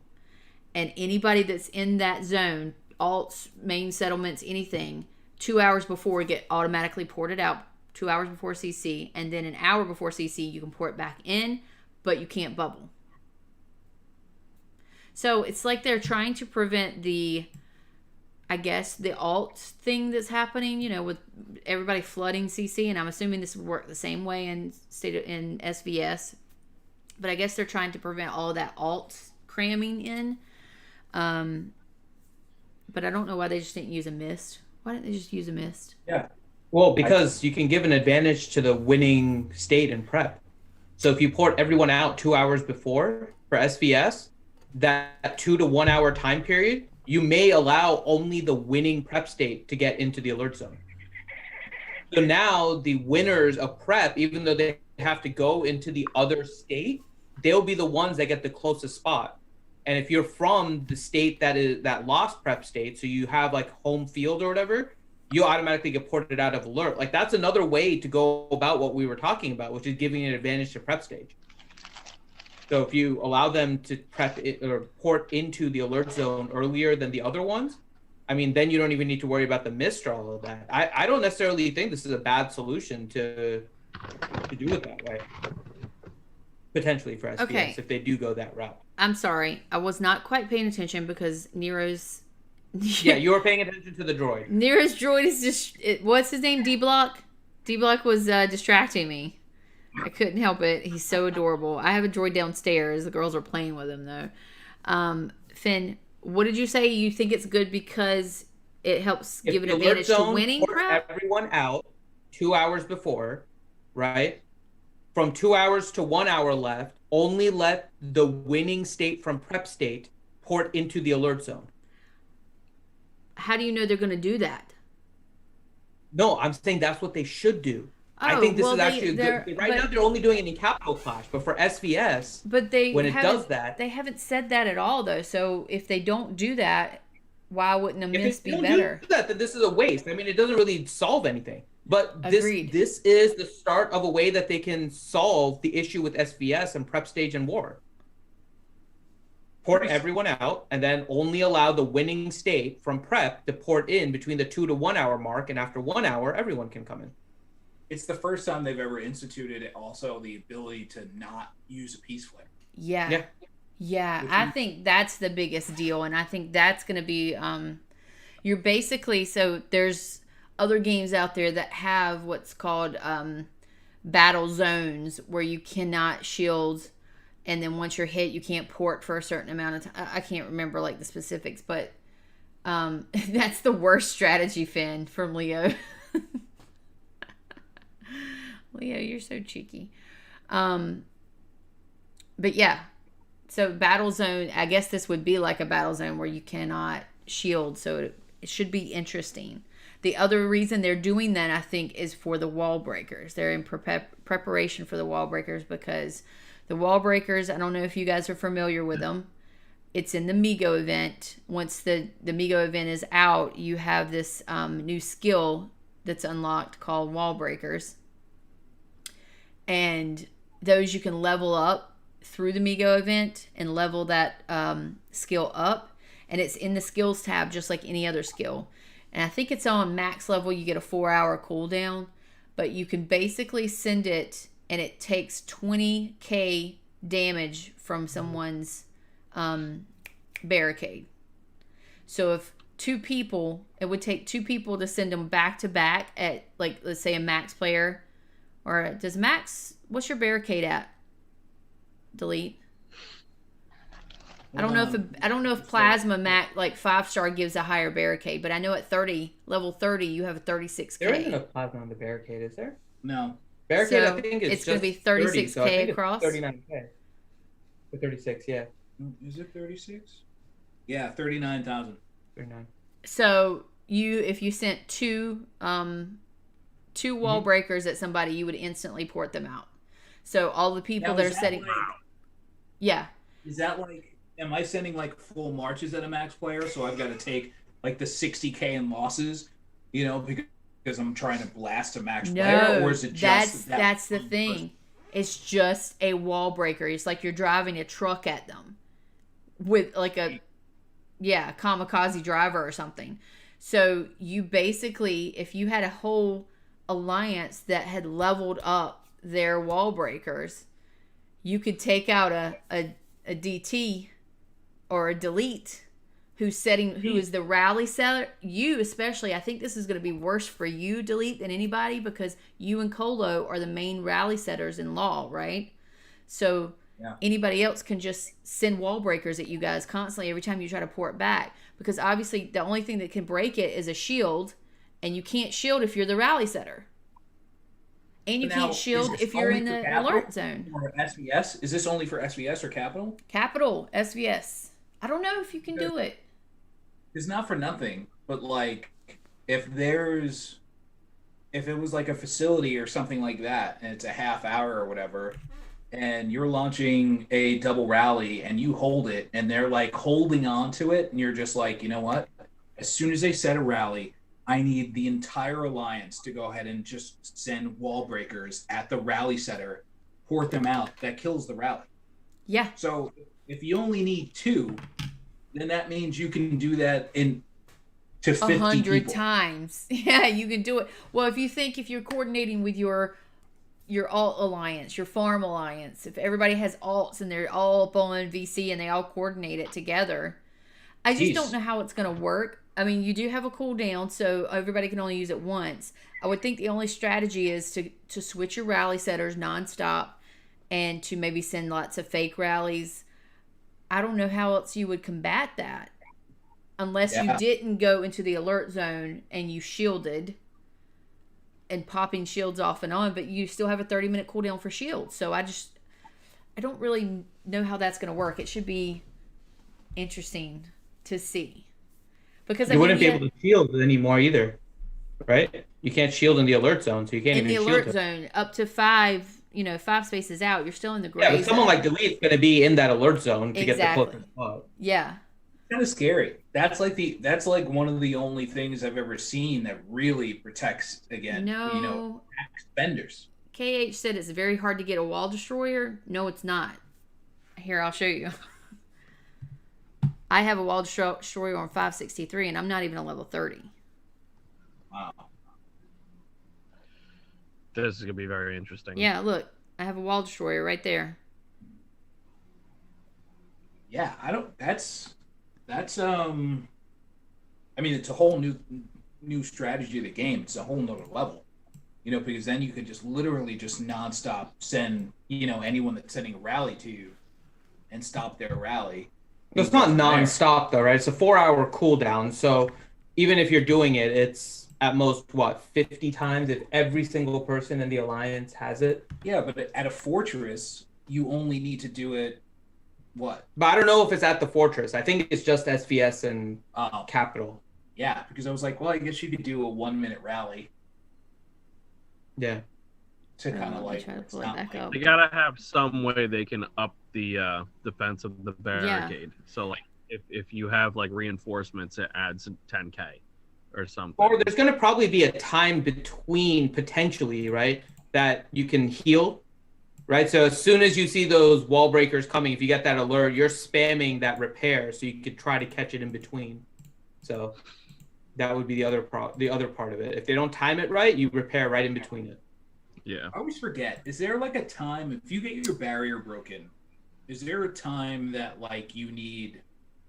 And anybody that's in that zone, alts, main settlements, anything, 2 hours before get automatically ported out, 2 hours before CC, and then an hour before CC you can port back in, but you can't bubble. So it's like they're trying to prevent the alt thing that's happening, with everybody flooding CC, and I'm assuming this would work the same way in SVS. But I guess they're trying to prevent all of that alt cramming in. But I don't know why they just didn't use a mist. Why didn't they just use a mist? Yeah. Well, because you can give an advantage to the winning state in prep. So if you port everyone out 2 hours before for SVS, that 2 to 1 hour time period, you may allow only the winning prep state to get into the alert zone. So now the winners of prep, even though they have to go into the other state, they'll be the ones that get the closest spot. And if you're from the state that lost prep state, so you have like home field or whatever, you automatically get ported out of alert. Like that's another way to go about what we were talking about, which is giving an advantage to prep stage. So if you allow them to prep it or port into the alert zone earlier than the other ones, I mean, then you don't even need to worry about the mist or all of that. I don't necessarily think this is a bad solution to do it that way. Potentially for SPS if they do go that route. I'm sorry. I was not quite paying attention because Nero's... Yeah, you were paying attention to the droid. Nero's droid is just... What's his name? D-Block? D-Block was distracting me. I couldn't help it. He's so adorable. I have a droid downstairs. The girls are playing with him, though. Finn, what did you say? You think it's good because it helps give an advantage to winning prep? Everyone out 2 hours before, right? From 2 hours to 1 hour left, only let the winning state from prep state port into the alert zone. How do you know they're going to do that? No, I'm saying that's what they should do. I Oh, think this well, is actually a good. Right now, they're only doing it in Capital Clash, but for SVS, But they when it haven't- does that, they haven't said that at all, though. So if they don't do that, why wouldn't a if miss they be don't better? do that, then this is a waste. I mean, it doesn't really solve anything. But Agreed. this is the start of a way that they can solve the issue with SVS and prep stage and war. Port everyone out, and then only allow the winning state from prep to port in between the 2 to 1 hour mark, and after 1 hour, everyone can come in. It's the first time they've ever instituted also the ability to not use a peace flare. Yeah. I think that's the biggest deal, and I think that's going to be you're basically, so there's other games out there that have what's called battle zones where you cannot shield, and then once you're hit you can't port for a certain amount of time. I can't remember like the specifics, but that's the worst strategy, Finn, from Leo. Leo, you're so cheeky. But yeah, so battle zone, I guess this would be like a battle zone where you cannot shield, so it should be interesting. The other reason they're doing that, I think, is for the wall breakers. They're in preparation for the wall breakers, because the wall breakers, I don't know if you guys are familiar with them. It's in the Migo event. Once the Migo event is out, you have this new skill that's unlocked called wall breakers. And those you can level up through the Migo event and level that skill up. And it's in the skills tab just like any other skill. And I think it's on max level, you get a 4-hour cooldown. But you can basically send it, and it takes 20k damage from someone's barricade. So if two people, it would take 2 people to send them back to back at, like, let's say a max player. Or does max, what's your barricade at? Delete. I don't know if plasma max like 5-star gives a higher barricade, but I know at level 30 you have a 36k. There isn't a plasma on the barricade, is there? No. Barricade, So I think it's going to be 36k 30, so I think across. It's 39k. Or 36, yeah. Is it 36? Yeah, 39,000. 39. So if you sent two wall breakers at somebody, you would instantly port them out. So all the people Now, that are is that setting, like- yeah. Is that like, am I sending like full marches at a max player? So I've got to take like the 60k in losses, because I'm trying to blast a max player? Or is it just that's the thing. It's just a wall breaker. It's like you're driving a truck at them with like a kamikaze driver or something. So you basically, if you had a whole alliance that had leveled up their wall breakers, you could take out a DT or a delete who is the rally setter. You especially, I think this is going to be worse for you, delete, than anybody, because you and Colo are the main rally setters in law, right? So anybody else can just send wall breakers at you guys constantly every time you try to port back, because obviously the only thing that can break it is a shield, and you can't shield if you're the rally setter. And you can't shield if you're in the alert zone. Or SVS? Is this only for SVS or Capital? Capital, SVS. I don't know if you can do it. It's not for nothing, but like if it was like a facility or something like that, and it's a half hour or whatever, and you're launching a double rally and you hold it and they're like holding on to it, and you're just like, you know what? As soon as they set a rally, I need the entire alliance to go ahead and just send wall breakers at the rally setter, port them out. That kills the rally. Yeah. So if you only need 2, then that means you can do that to 50 100 people. times. Yeah, you can do it. Well, if you're coordinating with your alt alliance, your farm alliance, if everybody has alts and they're all up on VC and they all coordinate it together, I just don't know how it's going to work. I mean, you do have a cooldown, so everybody can only use it once. I would think the only strategy is to switch your rally setters nonstop and to maybe send lots of fake rallies. I don't know how else you would combat that unless you didn't go into the alert zone and you shielded and popping shields off and on, but you still have a 30-minute cooldown for shields. So I don't really know how that's going to work. It should be interesting to see. Because You wouldn't be able to shield anymore either, right? You can't shield in the alert zone, so you can't in the even alert shield her. zone up to 5 spaces out, you're still in the gray Yeah, but someone zone. like Delete's going to be in that alert zone to get the Exactly. closest spot. Yeah. Kind of scary. That's like one of the only things I've ever seen that really protects against No, vendors. KH said it's very hard to get a wall destroyer. No, it's not. Here, I'll show you. I have a wall destroyer on 563, and I'm not even a level 30. Wow. This is gonna be very interesting. Yeah, look, I have a wall destroyer right there. Yeah, I don't. That's I mean, it's a whole new strategy of the game. It's a whole nother level, because then you could just literally just nonstop send, anyone that's sending a rally to you and stop their rally. It's not non-stop though, right? It's a 4-hour cooldown, so even if you're doing it, it's at most 50 times if every single person in the alliance has it. Yeah, but at a fortress, you only need to do it. What? But I don't know if it's at the fortress. I think it's just SVS and Capital. Yeah, because I was like, well, I guess you could do a 1-minute rally. Yeah. To kind of like try to pull it back up. They gotta have some way they can up the defense of the barricade. Yeah. So like if you have like reinforcements, it adds 10k or something. Or there's gonna probably be a time between potentially, right, that you can heal. Right, so as soon as you see those wall breakers coming, if you get that alert, you're spamming that repair, so you could try to catch it in between. So that would be the other part of it. If they don't time it right, you repair right in between it. Yeah. I always forget. Is there like a time if you get your barrier broken? Is there a time that like you need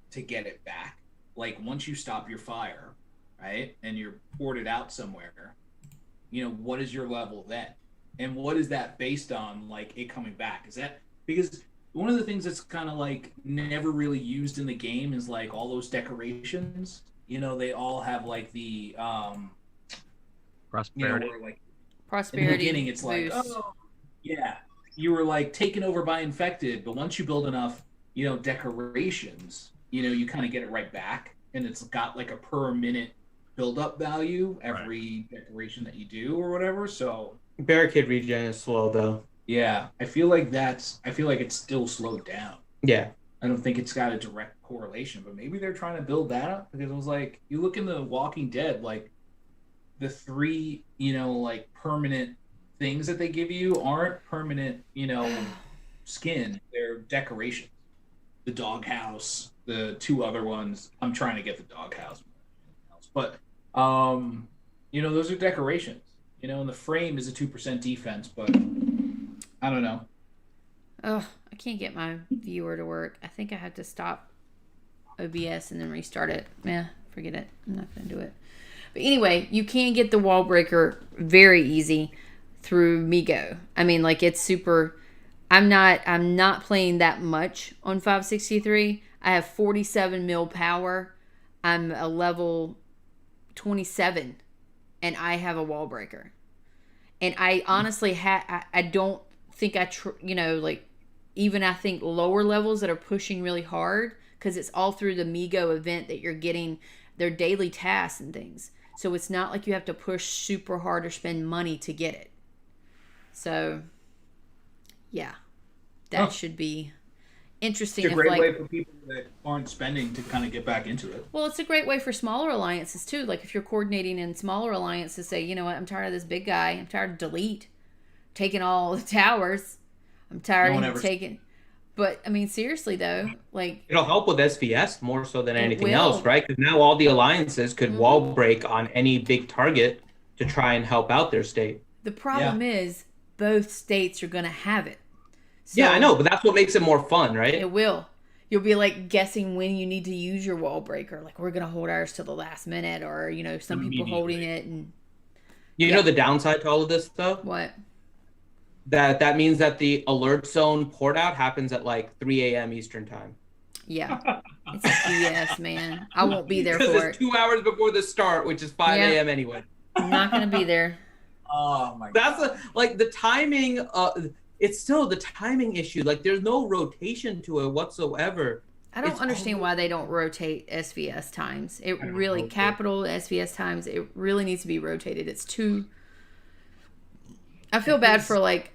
to get it back? Like once you stop your fire, right, and you're ported out somewhere, what is your level then? And what is that based on, like, it coming back? Is that because one of the things that's kind of, like, never really used in the game is, like, all those decorations. They all have, like, the, prosperity. Where, like, prosperity. In the beginning, it's boost. like, oh, yeah, you were, like, taken over by infected. But once you build enough, decorations, you kind of get it right back. And it's got, like, a per minute build-up value every decoration that you do or whatever, so... Barricade regen is slow though. Yeah, I feel like it's still slowed down. Yeah. I don't think it's got a direct correlation, but maybe they're trying to build that up because it was like you look in the Walking Dead, like the 3, like permanent things that they give you aren't permanent, skin. They're decorations. The doghouse, the 2 other ones. I'm trying to get the doghouse, but those are decorations. And the frame is a 2% defense, but I don't know. Oh, I can't get my viewer to work. I think I have to stop OBS and then restart it. Yeah, forget it. I'm not going to do it. But anyway, you can get the wall breaker very easy through Migo. I mean, like it's super. I'm not playing that much on 563. I have 47 mil power. I'm a level 27. And I have a wall breaker. And I honestly I don't think even I think lower levels that are pushing really hard because it's all through the Migo event that you're getting their daily tasks and things. So it's not like you have to push super hard or spend money to get it. So yeah, that should be interesting. It's a great way for people that aren't spending to kind of get back into it. Well, it's a great way for smaller alliances too. Like if you're coordinating in smaller alliances, say, you know what, I'm tired of this big guy. I'm tired of Delete taking all the towers. I'm tired of him taking. But I mean, seriously though, like it'll help with SVS more so than anything else, right? Because now all the alliances could wall break on any big target to try and help out their state. The problem is both states are going to have it. So yeah, I know, but that's what makes it more fun, right? It will. You'll be like guessing when you need to use your wall breaker. Like we're going to hold ours till the last minute, or some people holding it. And you know the downside to all of this stuff? What? That means that the alert zone port out happens at like 3 a.m. Eastern time. Yeah, it's BS, man. I won't be there for it's 2 hours before the start, which is 5 a.m. anyway. I'm not going to be there. Oh my god. That's like the timing. It's still the timing issue. Like there's no rotation to it whatsoever. I don't It's understand almost- why they don't rotate SVS times. It don't really know. capital SVS times. It really needs to be rotated. It's too. I feel bad for like,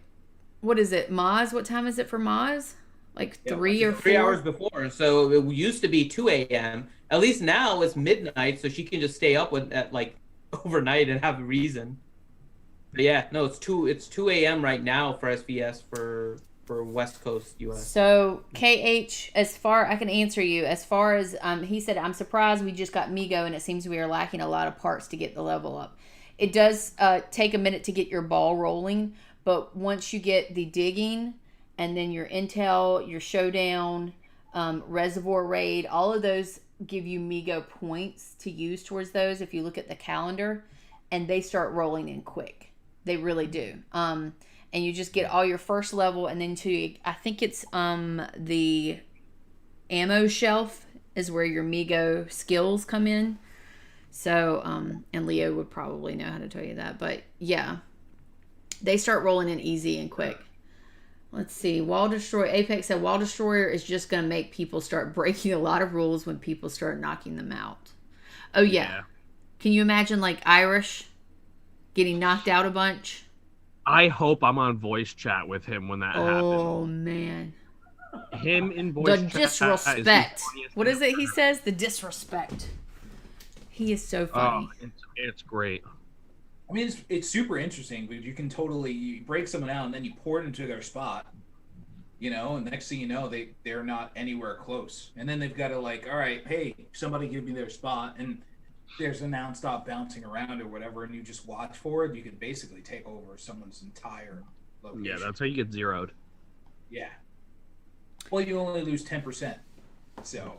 what is it, Maz? What time is it for Maz? Like Yeah, 3 or 4? 3 hours before. So it used to be 2 a.m. At least now it's midnight, so she can just stay up with at like overnight and have a reason. But yeah, no, it's 2 a.m. right now for SVS for West Coast US. So KH, as far I can answer you, as far as he said, I'm surprised we just got Migo, and it seems we are lacking a lot of parts to get the level up. It does take a minute to get your ball rolling, but once you get the digging, and then your intel, your showdown, reservoir raid, all of those give you Migo points to use towards those. If you look at the calendar, and they start rolling in quick, they really do. And you just get all your first level, and then I think it's the ammo shelf is where your Migo skills come in. So and Leo would probably know how to tell you that, but yeah, they start rolling in easy and quick. Let's see. Wall Destroyer. Apex said Wall Destroyer is just going to make people start breaking a lot of rules when people start knocking them out. Oh, yeah. Can you imagine, like, Irish getting knocked out a bunch? I hope I'm on voice chat with him when that happens. Oh, man. Him in The voice chat. disrespect. What is it he says? The disrespect. He is so funny. Oh, it's great. I mean, it's super interesting because you can you break someone out and then you pour it into their spot, you know, and the next thing you know, they're not anywhere close. And then they've got to like, all right, hey, somebody give me their spot. And there's a nonstop bouncing around or whatever, and you just watch for it. You could basically take over someone's entire location. Yeah, that's how you get zeroed. Yeah. Well, you only lose 10%. So.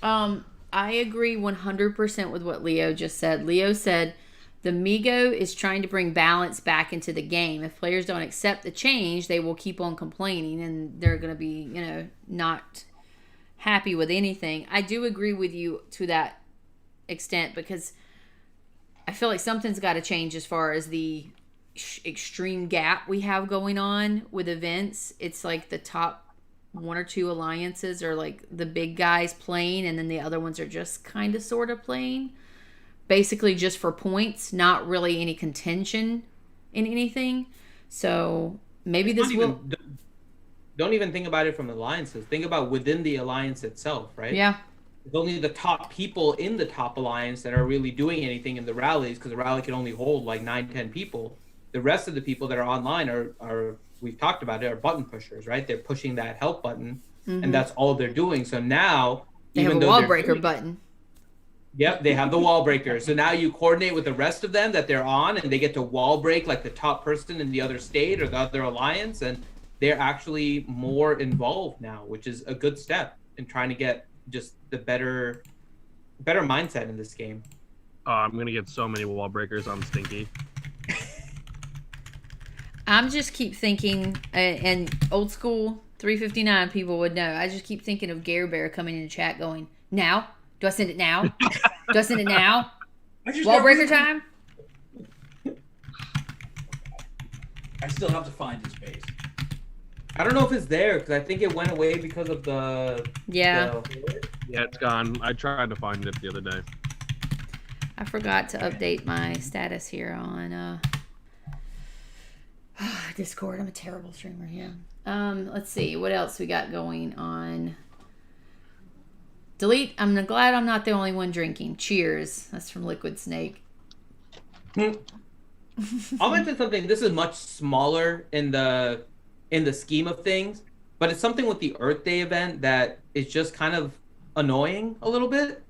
I agree 100% with what Leo just said. Leo said, the Migo is trying to bring balance back into the game. If players don't accept the change, they will keep on complaining, and they're going to be, not happy with anything. I do agree with you to that extent, because I feel like something's got to change as far as the extreme gap we have going on with events. It's like the top 1 or 2 alliances are like the big guys playing, and then the other ones are just kind of sort of playing. Basically just for points, not really any contention in anything. So maybe this will... Don't even think about it from alliances. Think about within the alliance itself, right? Yeah. It's only the top people in the top alliance that are really doing anything in the rallies, because the rally can only hold like 9-10 people. The rest of the people that are online are we've talked about it, are button pushers, right? They're pushing that help button, and that's all they're doing. So now... They have a wall breaker button. Yep, they have the wall breaker. So now you coordinate with the rest of them that they're on, and they get to wall break like the top person in the other state or the other alliance, and they're actually more involved now, which is a good step in trying to get just the better mindset in this game. I'm gonna get so many wall breakers on Stinky. I'm just keep thinking, and old school 359 people would know, I just keep thinking of Gare Bear coming in the chat going, now? Do I send it now? Do I send it now? Wall breaker time? I still have to find his base. I don't know if it's there, because I think it went away because of the... Yeah. Yeah, it's gone. I tried to find it the other day. I forgot to update my status here on Discord. I'm a terrible streamer here. Let's see. What else we got going on? Delete. I'm glad I'm not the only one drinking. Cheers. That's from Liquid Snake. I'll mention something. This is much smaller in the scheme of things, but it's something with the Earth Day event that is just kind of annoying a little bit.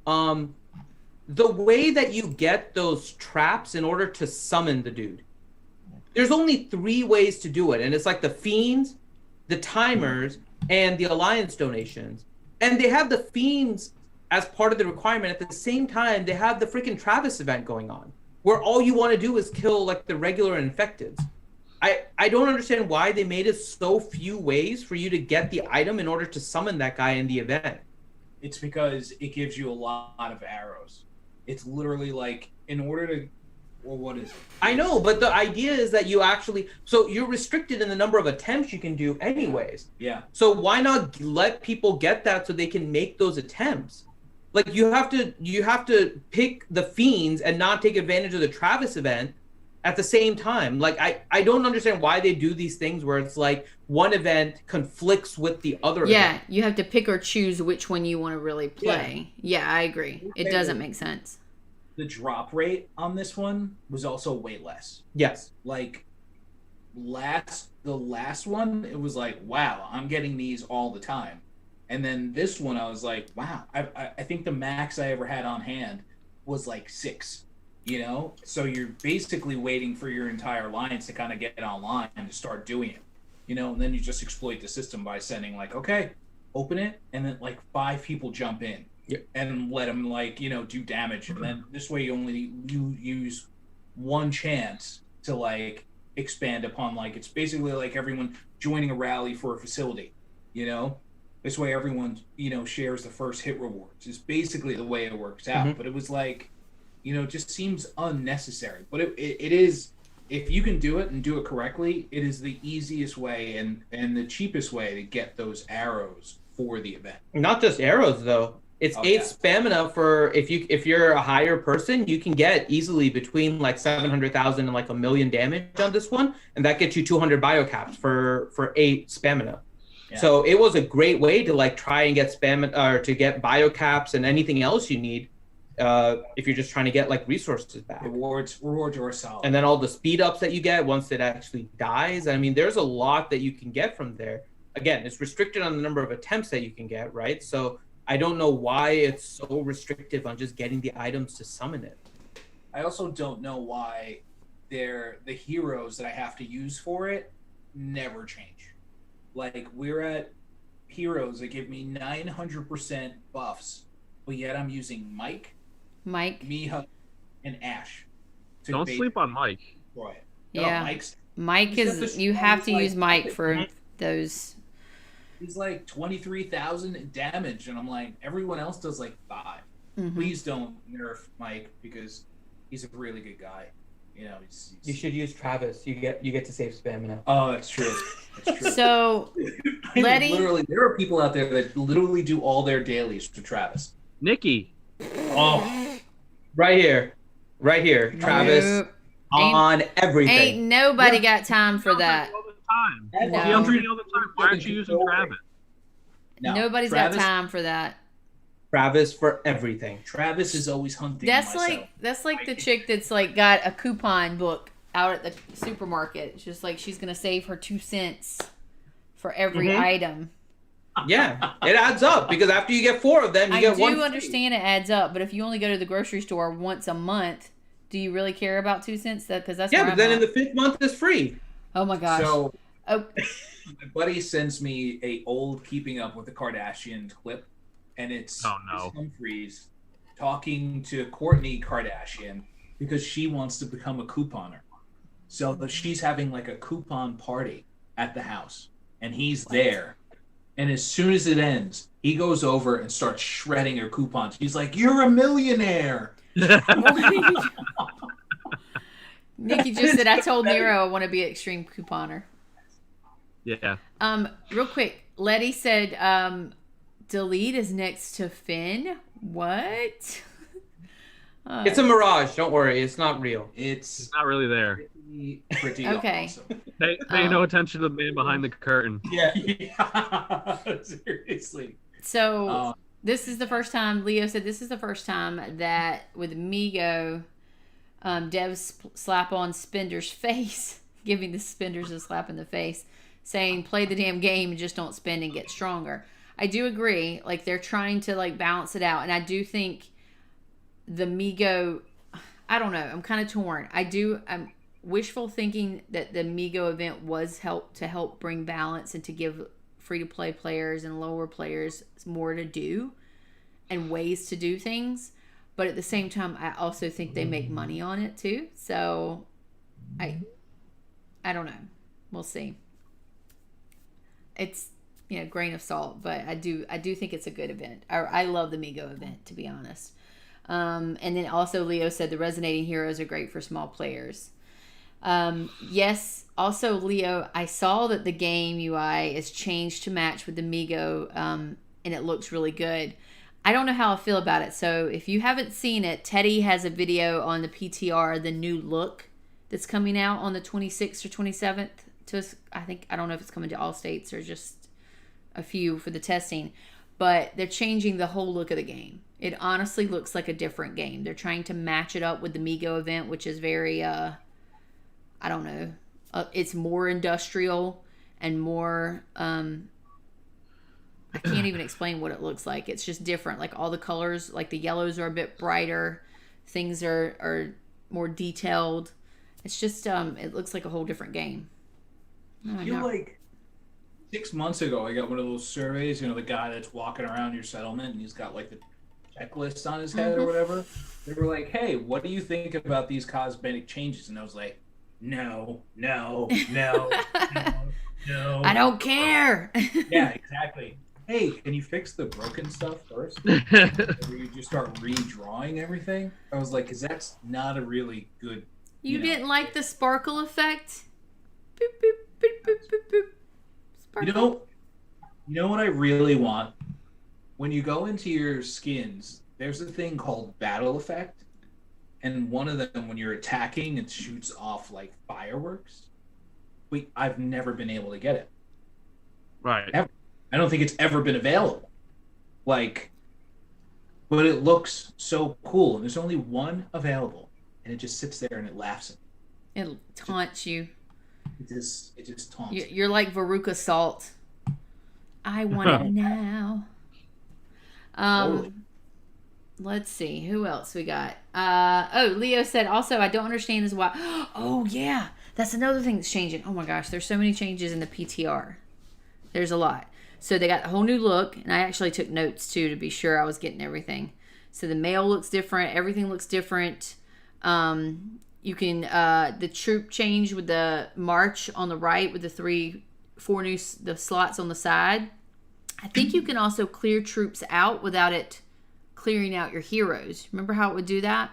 The way that you get those traps in order to summon the dude. There's only 3 ways to do it, and it's like the fiends, the timers, and the alliance donations. And they have the fiends as part of the requirement. At the same time, they have the freaking Travis event going on, where all you want to do is kill like the regular infecteds. I don't understand why they made it so few ways for you to get the item in order to summon that guy in the event. It's because it gives you a lot of arrows. It's literally like, in order to Or what is it? I know, but the idea is that you actually, so you're restricted in the number of attempts you can do anyways. Yeah. So why not let people get that so they can make those attempts? Like you have to pick the fiends and not take advantage of the Travis event at the same time. Like I don't understand why they do these things where it's like one event conflicts with the other event. You have to pick or choose which one you want to really play. Yeah, I agree. It doesn't make sense. The drop rate on this one was also way less. Yes. Like the last one, it was like, wow, I'm getting these all the time. And then this one, I was like, wow, I think the max I ever had on hand was like 6, you know? So you're basically waiting for your entire lines to kind of get online and to start doing it, you know? And then you just exploit the system by sending like, okay, open it. And then like 5 people jump in. Yep. And let them like, you know, do damage. And then this way you use one chance to like expand upon, like, it's basically like everyone joining a rally for a facility, you know? This way everyone, you know, shares the first hit rewards is basically the way it works out. Mm-hmm. But it was like, you know, it just seems unnecessary. But it is, if you can do it and do it correctly, it is the easiest way and the cheapest way to get those arrows for the event. Not just arrows though. It's 8 stamina for if you're a higher person, you can get easily between like 700,000 and like 1 million damage on this one, and that gets you 200 biocaps for 8 stamina. Yeah. So it was a great way to like try and get or to get biocaps and anything else you need if you're just trying to get like resources back. Rewards are solid. And then all the speed ups that you get once it actually dies. I mean, there's a lot that you can get from there. Again, it's restricted on the number of attempts that you can get, right? So I don't know why it's so restrictive on just getting the items to summon it. I also don't know why the heroes that I have to use for it never change. Like, we're at heroes that give me 900% buffs, but yet I'm using Mike, Miha, and Ash. Don't sleep on Mike. Right. Yeah. No, Mike is, you have to use Mike for those. He's like 23,000 damage, and I'm like, everyone else does like 5. Mm-hmm. Please don't nerf Mike because he's a really good guy. You know, you should use Travis. You get to save stamina. Oh, that's true. That's true. So, Letty, literally, there are people out there that literally do all their dailies to Travis. Nikki. Oh, right here, Travis on everything. Ain't nobody got time for that. No. See, I'm reading all the time. Why aren't you using Travis? No, nobody's got time for that. Travis for everything. Travis is always hunting. That's like the chick that's like got a coupon book out at the supermarket. It's just like she's gonna save her 2 cents for every item. Yeah, it adds up because after you get 4 of them, you get 1. I do understand it adds up, but if you only go to the grocery store once a month, do you really care about 2 cents? Because that's but then in the 5th month it's free. Oh my gosh. So, my buddy sends me a old Keeping Up with the Kardashians clip, and it's Humphries talking to Kourtney Kardashian because she wants to become a couponer. So she's having like a coupon party at the house, and he's there. And as soon as it ends, he goes over and starts shredding her coupons. He's like, "You're a millionaire." Nikki just said, I told Nero I want to be an extreme couponer. Yeah. Real quick, Letty said, delete is next to Finn. What? It's a mirage. Don't worry. It's not real. It's not really there. Pretty okay. Awesome. Pay no attention to the man behind the curtain. Yeah. Seriously. So this is the first time, Leo said this is the first time that with Migo, Dev's slap on Spender's face, giving the Spenders a slap in the face, saying play the damn game and just don't spend and get stronger. I do agree. Like, they're trying to like balance it out, and I do think the Migo, I don't know, I'm kind of torn. I'm wishful thinking that the Migo event was to help bring balance and to give free to play players and lower players more to do and ways to do things. But at the same time, I also think they make money on it too. So I don't know. We'll see. It's, grain of salt, but I do think it's a good event. I love the Migo event, to be honest. And then also Leo said the resonating heroes are great for small players. Yes, also Leo, I saw that the game UI is changed to match with the Migo, and it looks really good. I don't know how I feel about it. So if you haven't seen it, Teddy has a video on the PTR, the new look that's coming out on the 26th or 27th. I don't know if it's coming to all states or just a few for the testing, but they're changing the whole look of the game. It honestly looks like a different game. They're trying to match it up with the Migo event, which is very, I don't know, it's more industrial and more, I can't even explain what it looks like. It's just different. Like all the colors, like the yellows are a bit brighter. Things are more detailed. It's just, it looks like a whole different game. I feel like 6 months ago, I got one of those surveys, the guy that's walking around your settlement and he's got like the checklist on his head or whatever. They were like, hey, what do you think about these cosmetic changes? And I was like, no. I don't care. Yeah, exactly. Hey, can you fix the broken stuff first? Or you just start redrawing everything? I was like, because that's not a really good. You didn't like the sparkle effect? Boop, boop, boop, boop, boop, boop. Sparkle. You know what I really want? When you go into your skins, there's a thing called battle effect. And one of them, when you're attacking, it shoots off like fireworks. I've never been able to get it. Right. Ever. I don't think it's ever been available. But it looks so cool. And there's only one available. And it just sits there and it laughs at me. It taunts you. It just taunts me. You're like Veruca Salt. I want it now. Totally. Let's see. Who else we got? Leo said, also, I don't understand is why. Oh, yeah. That's another thing that's changing. Oh, my gosh. There's so many changes in the PTR. There's a lot. So they got a whole new look. And I actually took notes, too, to be sure I was getting everything. So the mail looks different. Everything looks different. You can, the troop change with the march on the right with the the slots on the side. I think you can also clear troops out without it clearing out your heroes. Remember how it would do that?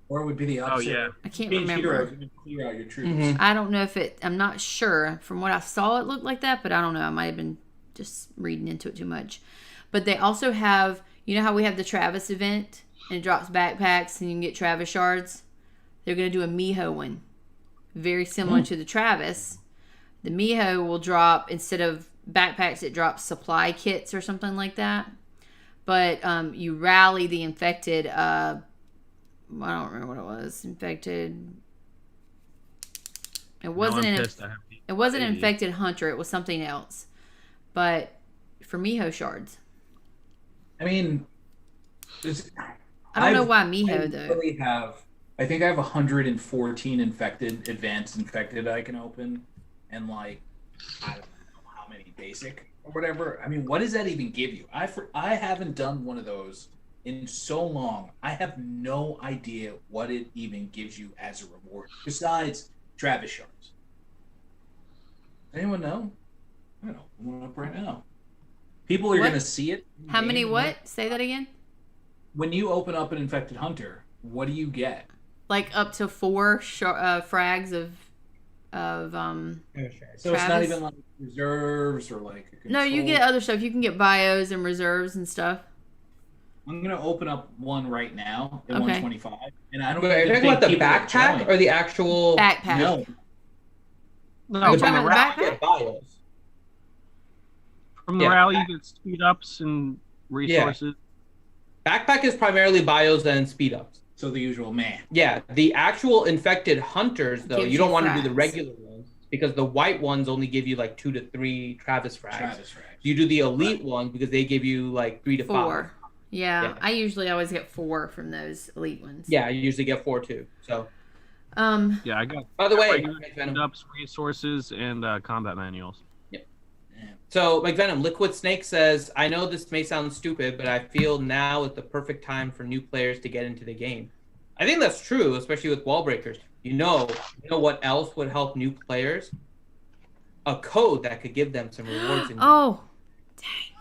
Or it would be the opposite. Oh, yeah. I can't Change remember. heroes and clear out your troops. Mhm. I don't know if I'm not sure. From what I saw, it looked like that, but I don't know. I might have been just reading into it too much. But they also have, you know how we have the Travis event and it drops backpacks and you can get Travis shards? They're going to do a Miho one. Very similar to the Travis. The Miho will drop, instead of backpacks, it drops supply kits or something like that. But you rally the infected, I don't remember what it was. Infected. It wasn't an infected hunter. It was something else. But for Miho shards. I mean, I don't know why Miho though. I think I have 114 advanced infected I can open, and I don't know how many basic or whatever. I mean, what does that even give you? I haven't done one of those in so long. I have no idea what it even gives you as a reward besides Travis shards. Anyone know? I don't know. I'm going up right now. People are going to see it. How many what? Say that again. When you open up an infected hunter, what do you get? Like up to 4 frags of So Travis. it's not even like reserves or like a No, you control. get other stuff. You can get bios and reserves and stuff. I'm gonna open up one right now at Okay. 125, and I don't. Wait, are you even talking about the think people are backpack joining. or the actual Backpack. No, No, you from talking the about rally, the backpack? bios? from the Yeah. rally, you get speed ups and resources. Backpack is primarily bios and speed ups. so the usual man. Yeah, the actual infected hunters, though, Gives you don't you want to do the frags. regular ones because the white ones only give you like 2 to 3 Travis frags. Travis frags. You do the elite ones because they give you like 3 to 5. 4. Yeah, Yeah. I usually always get 4 from those elite ones. Yeah, you usually get 4 too. So, Yeah, I got by the way, regular McVenom, speed ups, resources, and combat manuals. so McVenom, Liquid Snake says, I know this may sound stupid, but I feel now is the perfect time for new players to get into the game. I think that's true, especially with wall breakers. You know what else would help new players? A code that could give them some rewards. Oh, dang.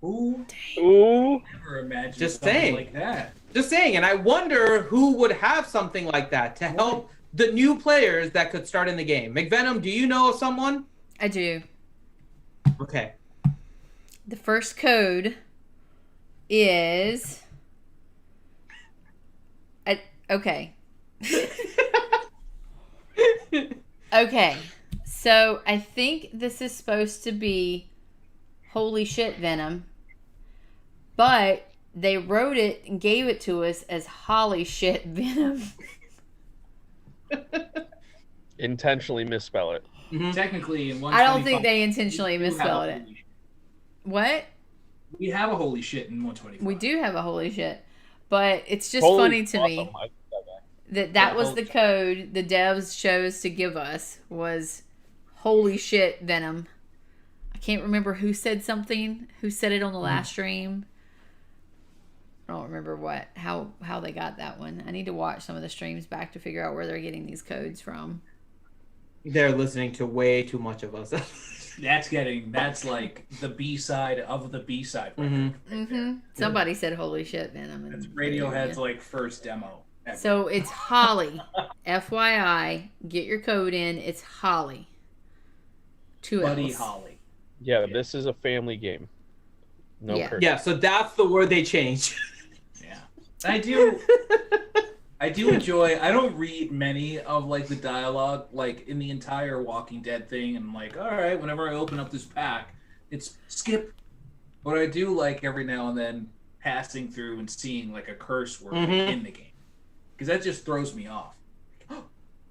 Who Ooh. ever imagined Just something saying. like that? Just saying, and I wonder who would have something like that to help the new players that could start in the game. McVenom, do you know of someone? I do. Okay. The first code is. Okay. Okay. So I think this is supposed to be holy shit Venom, but they wrote it and gave it to us as holly shit Venom. Intentionally misspell it. Technically, in I don't think 125, they intentionally we do have misspelled a it. holy shit. What? We have a holy shit in 125. We do have a holy shit, but it's just Holy funny to awesome. me I- that Yeah, was holy the shit. code the devs chose to give us was holy shit Venom. I can't remember who said something, who said it on the last stream. I don't remember how they got that one. I need to watch some of the streams back to figure out where they're getting these codes from. They're listening to way too much of us. That's like the B-side of the B-side record. Mhm. Right there. Somebody said holy shit Venom. That's and- Radiohead's like first demo ever. So it's Holly. FYI, get your code in. It's Holly. Two Buddy L's. Holly. Yeah, this is a family game. No Yeah. curse. Yeah, so that's the word they changed. Yeah. I do enjoy. I don't read many of like the dialogue like in the entire Walking Dead thing, and I'm like, all right, whenever I open up this pack, it's skip. But I do like every now and then passing through and seeing like a curse word in the game, because that just throws me off.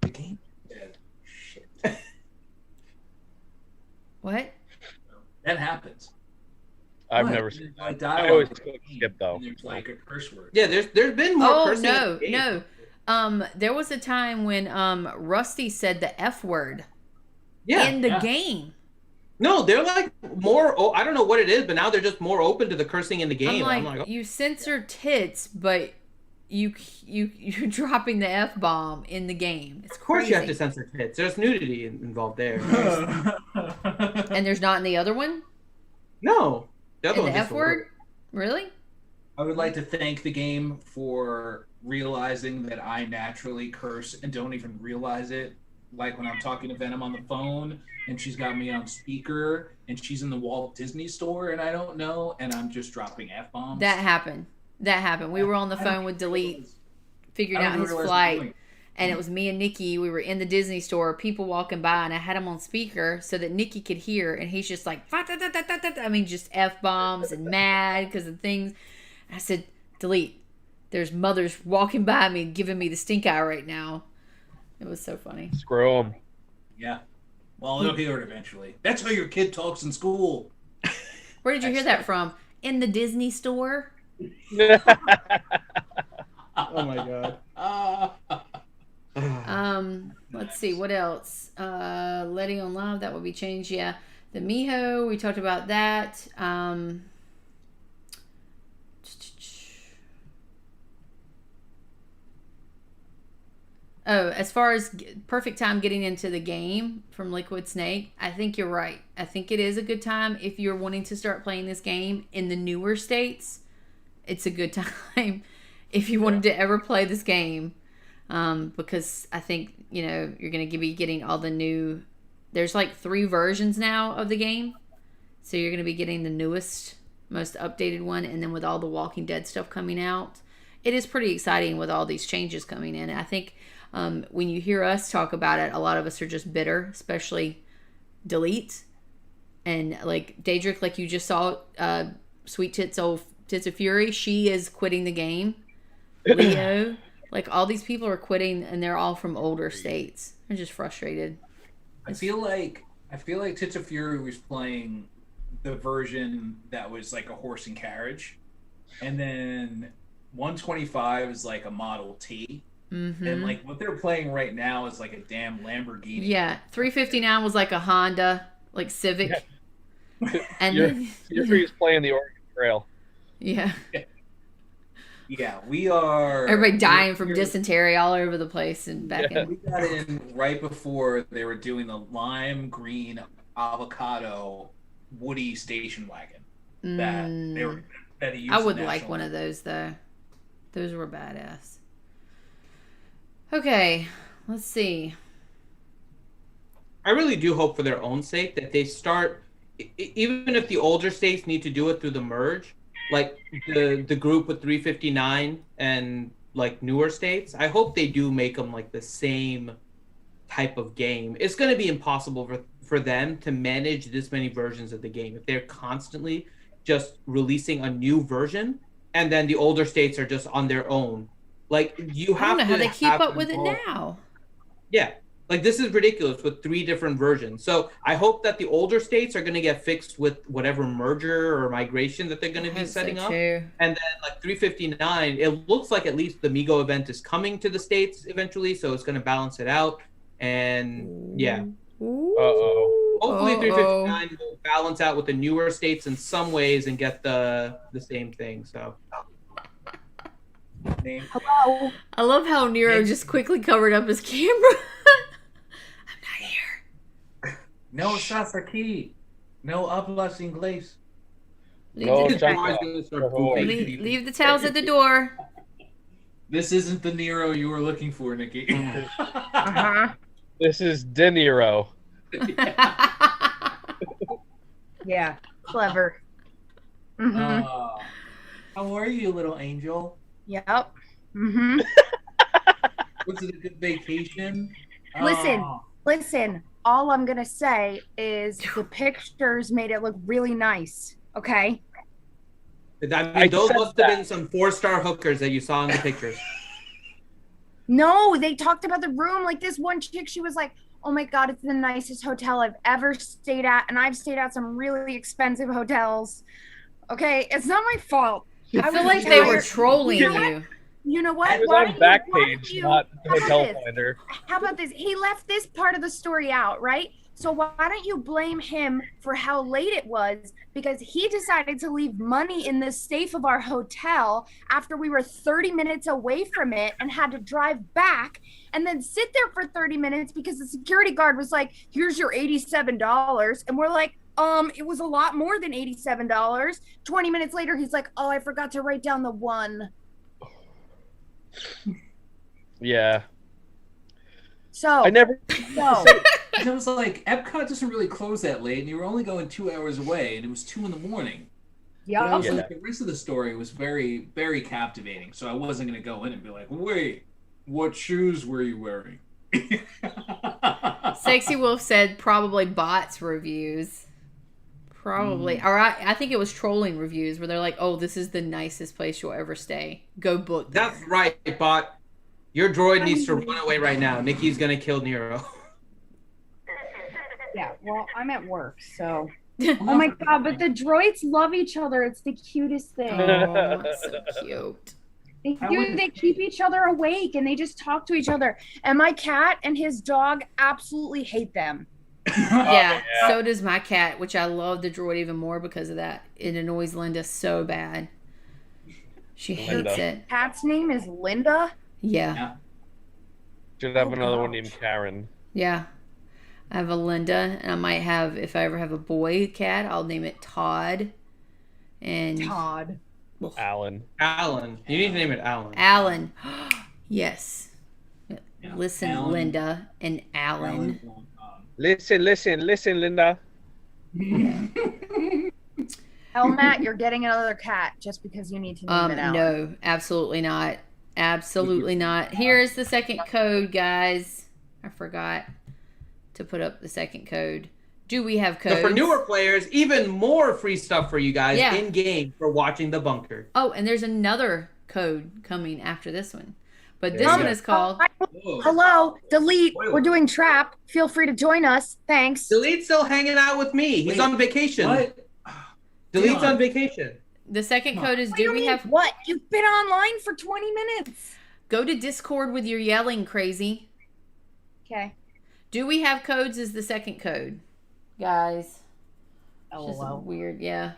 The game dead. Shit. What? That happens. I've What? never seen Like that. I dialogue always in the click game, skip though. and there's like a curse word. Yeah, there's been more Oh cursing. no, in the game. no. There was a time when Rusty said the F word Yeah. in the yeah. game. No, they're like more. Oh, I don't know what it is, but now they're just more open to the cursing in the game. I'm like, oh. you censor tits, but you're dropping the F bomb in the game. It's Of course, crazy. you have to censor kids. There's nudity involved there. And there's not in the other one. No, the other And the one's just F a word, really? I would like to thank the game for realizing that I naturally curse and don't even realize it. Like when I'm talking to Venom on the phone and she's got me on speaker and she's in the Walt Disney store and I don't know and I'm just dropping F-bombs. That happened. We were on the I don't phone with even Delete, realize- figuring I out don't his even realize I'm doing flight. it. And it was me and Nikki. We were in the Disney store, people walking by, and I had him on speaker so that Nikki could hear. And he's just like, I mean, just F bombs and mad because of things. And I said, Delete. There's mothers walking by me giving me the stink eye right now. It was so funny. Screw them. Yeah. Well, they'll hear it eventually. That's how your kid talks in school. Where did you hear that from? In the Disney store? Oh my god. Let's see, what else? Letty on live, that will be changed. Yeah. The Miho, we talked about that. Oh, as far as perfect time getting into the game from Liquid Snake, I think you're right. I think it is a good time if you're wanting to start playing this game in the newer states. It's a good time if you wanted to ever play this game, because I think you're going to be getting all the new. There's like 3 versions now of the game, so you're going to be getting the newest, most updated one, and then with all the Walking Dead stuff coming out, it is pretty exciting with all these changes coming in. I think. When you hear us talk about it, a lot of us are just bitter, especially Delete. And like Daedric, like you just saw, Sweet Tits of Fury, she is quitting the game. Leo, like all these people are quitting and they're all from older states. They're just frustrated. I feel like Tits of Fury was playing the version that was like a horse and carriage. And then 125 is like a Model T. Mm-hmm. And like what they're playing right now is like a damn Lamborghini. Yeah, 359 was like a Honda, like Civic. Yeah. And Fury's playing the Oregon Trail. Yeah. Yeah, we are. Everybody dying from dysentery all over the place and back Yeah. in. We got in right before they were doing the lime green avocado Woody station wagon. that they were that he used. I would in like National one of those though. Those were badass. Okay, let's see. I really do hope for their own sake that they start, even if the older states need to do it through the merge, like the group with 359 and like newer states. I hope they do make them like the same type of game. It's going to be impossible for them to manage this many versions of the game if they're constantly just releasing a new version and then the older states are just on their own. Like you I have don't know to how they keep have up with it them all- now. Yeah. Like this is ridiculous with 3 different versions. So I hope that the older states are going to get fixed with whatever merger or migration that they're going to I be hope so, setting up. too. And then like 359, it looks like at least the Migo event is coming to the states eventually, so it's going to balance it out. And yeah, Uh-oh. hopefully 359 will balance out with the newer states in some ways and get the same thing. So Hello. I love how Nero just quickly covered up his camera. I'm not here. No estás aquí. No hablas inglés. No, Leave, check Tomorrow's out. gonna start Oh, pooping. leave the towels at the door. This isn't the Nero you were looking for, Nikki. Uh-huh. This is De Niro. Yeah. Clever. Mm-hmm. How are you, little angel? Yep. Mm-hmm. Was it a good vacation? Listen. Oh. Listen. All I'm gonna say is the pictures made it look really nice. Okay. I mean, I those said must have that. been some 4-star hookers that you saw in the pictures. No, they talked about the room. Like this one chick, she was like, "Oh my god, it's the nicest hotel I've ever stayed at," and I've stayed at some really expensive hotels. Okay, it's not my fault. I feel was like they were tired. trolling You know you. You know what? It was Why on don't you- why don't Backpage, you- not how about Hotel this? Finder. How about this? He left this part of the story out, right? So why don't you blame him for how late it was? Because he decided to leave money in the safe of our hotel after we were 30 minutes away from it and had to drive back and then sit there for 30 minutes because the security guard was like, "Here's your $87." And we're like, it was a lot more than $87. 20 minutes later, he's like, "Oh, I forgot to write down the one." Yeah. So, I never. no. And it was like, Epcot doesn't really close that late, and you were only going 2 hours away, and it was 2 in the morning. But I Yeah. was Yeah. like, the rest of the story was very, very captivating. So I wasn't going to go in and be like, wait, what shoes were you wearing? Sexy Wolf said probably bots reviews. Probably. Or I think it was trolling reviews where they're like, "Oh, this is the nicest place you'll ever stay. Go book there." That's right, bot. Your droid needs to run away right now. Nikki's gonna kill Nero. Yeah, well, I'm at work, so. Oh my god, but the droids love each other. It's the cutest thing. Oh, it's so cute. They I do. wouldn't- They keep each other awake and they just talk to each other. And my cat and his dog absolutely hate them. Yeah, yeah. so does my cat, which I love the droid even more because of that. It annoys Linda so bad. She hates Linda. it. Cat's name is Linda. Yeah, Should have Oh, another one gosh. named Karen. yeah. I have a Linda, and I might have, if I ever have a boy cat, I'll name it Todd. And Todd. Alan. Alan. You need to name it Alan. Alan. Yes. Yeah, Listen, Alan. Linda and Alan. Listen, Linda. Matt, you're getting another cat just because you need to name it Alan. No, absolutely not. Absolutely not. Here is the second code, guys. I forgot to put up the second code. Do we have codes? So for newer players, even more free stuff for you guys Yeah. in game for watching the bunker. Oh, and there's another code coming after this one. But this There you one go. is called Hello, delete. We're doing trap. Feel free to join us. Thanks. Delete's still hanging out with me. He's Wait, on vacation. What? Delete's Dion. on vacation. the second code is What do do you we mean, have what? You've been online for 20 minutes. go to Discord with your yelling crazy. Okay. Do we have codes is the second code. Guys. It's just LOL. weird, yeah.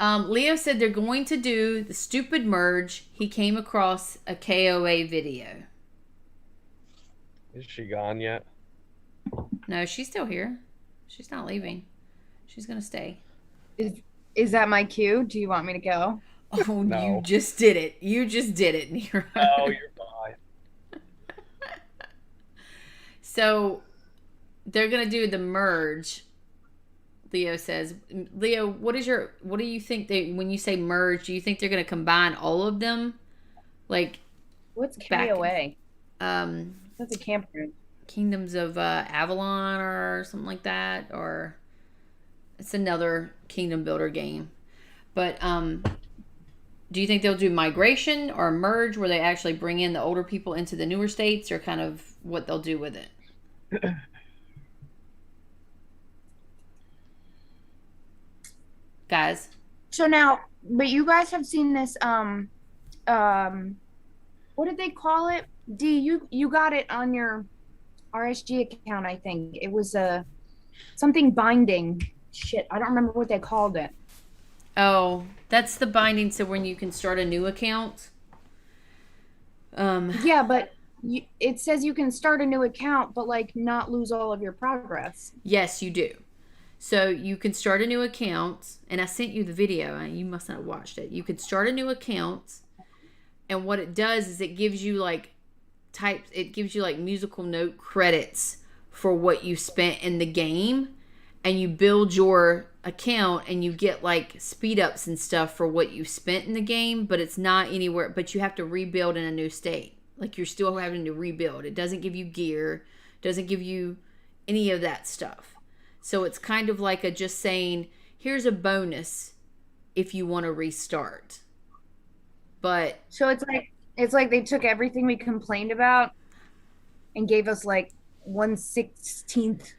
Leo said they're going to do the stupid merge. He came across a KOA video. Is she gone yet? No, she's still here. She's not leaving. She's gonna stay. Is that my cue? Do you want me to go? Oh, No. you just did it. You just did it, Nero. Oh, you're fine. So they're gonna do the merge. Leo says, Leo, what do you think when you say merge? Do you think they're gonna combine all of them, like What's Back- KOA? um, That's a campground. Kingdoms of Avalon or something like that, or it's another kingdom builder game? But do you think they'll do migration or merge, where they actually bring in the older people into the newer states, or kind of what they'll do with it? Guys, So now, but you guys have seen this what did they call it? D, you got it on your RSG account, I think. It was something binding. Shit, I don't remember what they called it. oh, that's the binding. So when you can start a new account. Yeah, but it says you can start a new account, but like not lose all of your progress. Yes, you do. So you can start a new account, and I sent you the video, and you must not have watched it. You can start a new account, and what it does is it gives you like musical note credits for what you spent in the game, and you build your account and you get like speed ups and stuff for what you spent in the game, but it's not anywhere, but you have to rebuild in a new state. Like you're still having to rebuild. It doesn't give you gear, doesn't give you any of that stuff. So it's kind of like just saying, here's a bonus if you want to restart. But So it's like they took everything we complained about and gave us like 1/16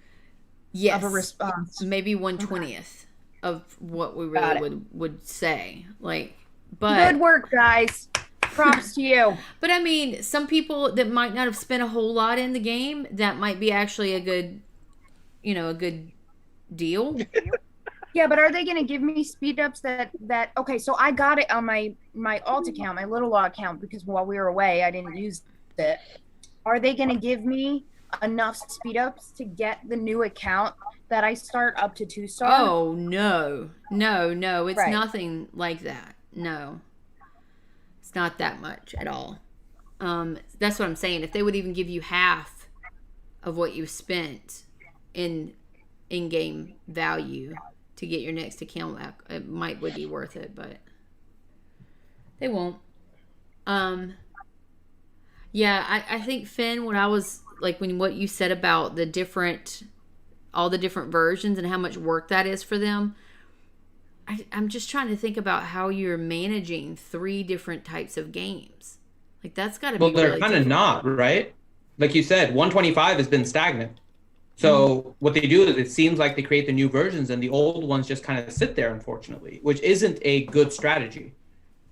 yes, of a response. maybe 1/20th of what we really would say. Like, but Good work, guys. Props to you. But I mean, some people that might not have spent a whole lot in the game, that might be actually a good deal. Yeah, but are they going to give me speed ups that okay, so I got it on my alt account, my little law account, because while we were away, I didn't use it. Are they going to give me enough speed ups to get the new account that I start up to 2-star? Oh, no. It's Right. nothing like that. No. It's not that much at all. That's what I'm saying. If they would even give you half of what you spent in in-game value to get your next account back, it would be worth it, but they won't. Yeah, I think, Finn, when I was like, what you said about all the different versions and how much work that is for them, I'm just trying to think about how you're managing 3 different types of games. Like, that's got to be They're really kind of difficult. not, right? Like you said, 125 has been stagnant. So what they do is it seems like they create the new versions and the old ones just kind of sit there, unfortunately, which isn't a good strategy.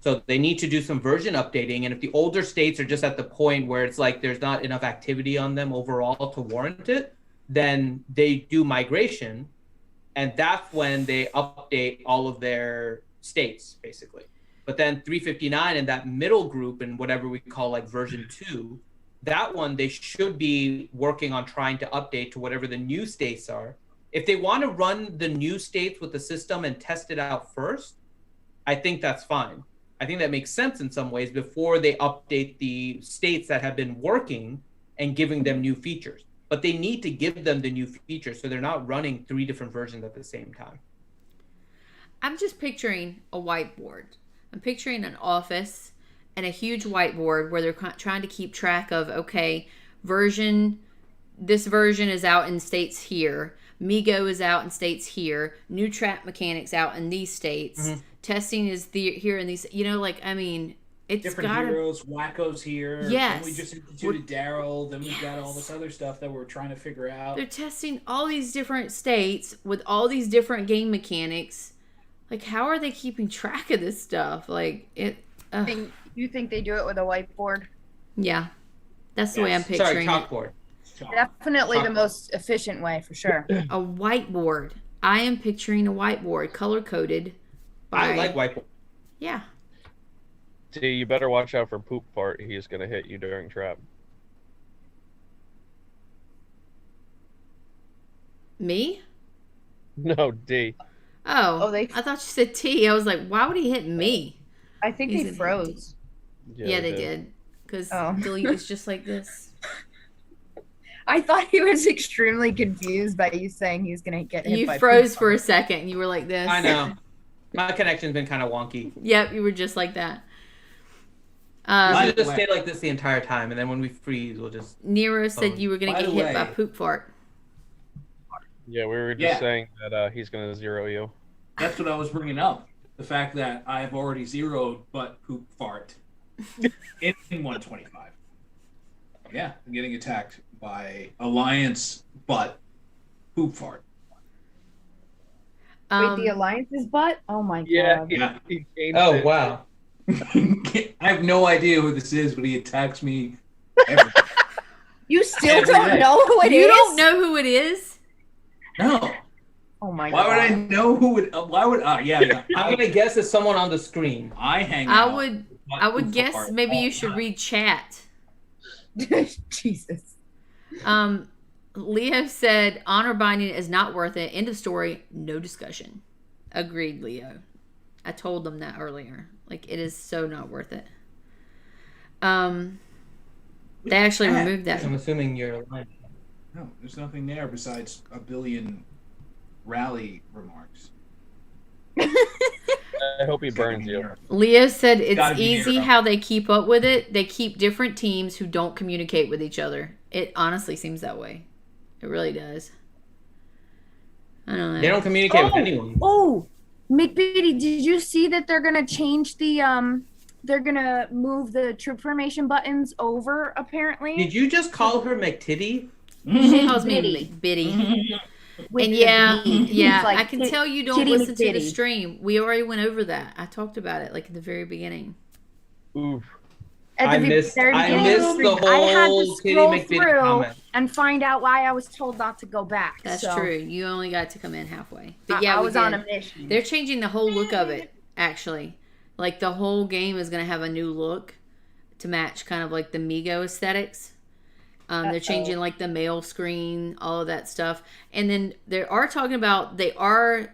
So they need to do some version updating. And if the older states are just at the point where it's like there's not enough activity on them overall to warrant it, then they do migration. And that's when they update all of their states, basically. But then 359 and that middle group and whatever we call like version 2, that one they should be working on trying to update to whatever the new states are. If they want to run the new states with the system and test it out first, I think that's fine. I think that makes sense in some ways before they update the states that have been working and giving them new features. But they need to give them the new features so they're not running 3 different versions at the same time. I'm just picturing a whiteboard. I'm picturing an office and a huge whiteboard where they're trying to keep track of, okay, this version is out in states here. Migo is out in states here. New trap mechanics out in these states. Mm-hmm. Testing is here in these, I mean, it's different heroes, wackos here. Yes. Then we just instituted Daryl. Then we've got all this other stuff that we're trying to figure out. They're testing all these different states with all these different game mechanics. Like, how are they keeping track of this stuff? Like, You think they do it with a whiteboard? Yeah. That's the way I'm picturing it. Chalkboard. Definitely the most efficient way, for sure. A whiteboard. I am picturing a whiteboard, color-coded. I like whiteboard. Yeah. D, you better watch out for Poop Fart. He is going to hit you during trap. Me? No, D. Oh, they- I thought you said T. I was like, why would he hit me? I think He's they in froze. Yeah, they did. Because Oh. delete is just like this. I thought he was extremely confused by you saying he was gonna get hit You by froze poop for a bug. second. And you were like this. I know. My connection's been kind of wonky. Yep, you were just like that. We By should the just way- stay like this the entire time, and then when we freeze, we'll just. Nero said you were going to By get the hit by way- poop fart. Yeah, we were just Yeah. saying that he's going to zero you. That's what I was bringing up. The fact that I've already zeroed but poop fart in 125. Yeah, I'm getting attacked by Alliance but poop fart. Wait, the Alliance's butt? Oh my Yeah, god. Yeah. he changed Oh it. wow. I have no idea who this is, but he attacks me every You still Every don't day. know who it is? You don't know who it is? No. Oh my Why god. would I know who would why would yeah. I'm gonna guess it's someone on the screen. I hang I out. would but I would poop guess fart maybe all you the should time. read chat. Jesus. Leo said honor binding is not worth it. End of story. No discussion. Agreed, Leo. I told them that earlier. Like, it is so not worth it. They actually Yeah. removed that. I'm assuming you're lying. No, there's nothing there besides a billion rally remarks. I hope he burns you. Leo said it's Gotta be easy Nero. how they keep up with it. They keep different teams who don't communicate with each other. It honestly seems that way. It really does. I don't know. They don't communicate with anyone. Oh, McBeady, did you see that they're gonna change the they're gonna move the troop formation buttons over apparently? Did you just call her McTitty? She calls me Bitty. Bitty. With And the yeah, B. yeah, It's like I can tit- tell you don't titty listen to the McBitty. stream. We already went over that. I talked about it like at the very beginning. Oof. At I the missed very the beginning of the stream, I had to whole Kitty scroll McBitty through comment. and find out why I was told not to go back. That's So, true. You only got to come in halfway. But I- yeah, I we was on did. a mission. They're changing the whole look of it, actually. Like, the whole game is going to have a new look to match kind of like the Migo aesthetics. They're changing like the mail screen, all of that stuff. And then they are talking about, I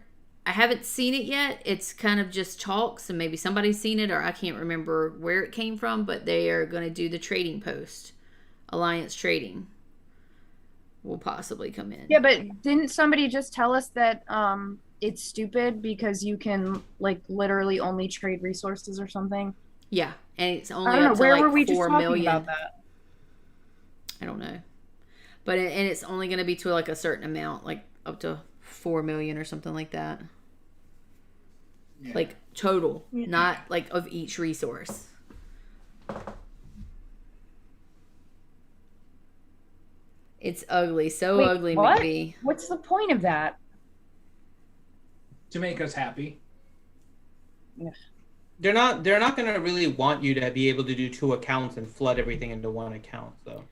haven't seen it yet. It's kind of just talk, so maybe somebody's seen it or I can't remember where it came from, but they are going to do the trading post. Alliance trading will possibly come in. Yeah, but didn't somebody just tell us that it's stupid because you can like literally only trade resources or something? Yeah, and it's only I don't know. up to Where like were we just 4 talking million. about that? I don't know, but and it's only going to be to like a certain amount, like up to 4 million or something like that. Yeah. Like total, not like of each resource. It's ugly, so Wait, ugly, what? McBee. What's the point of that? To make us happy. They're not gonna really want you to be able to do 2 accounts and flood everything into 1 account, so.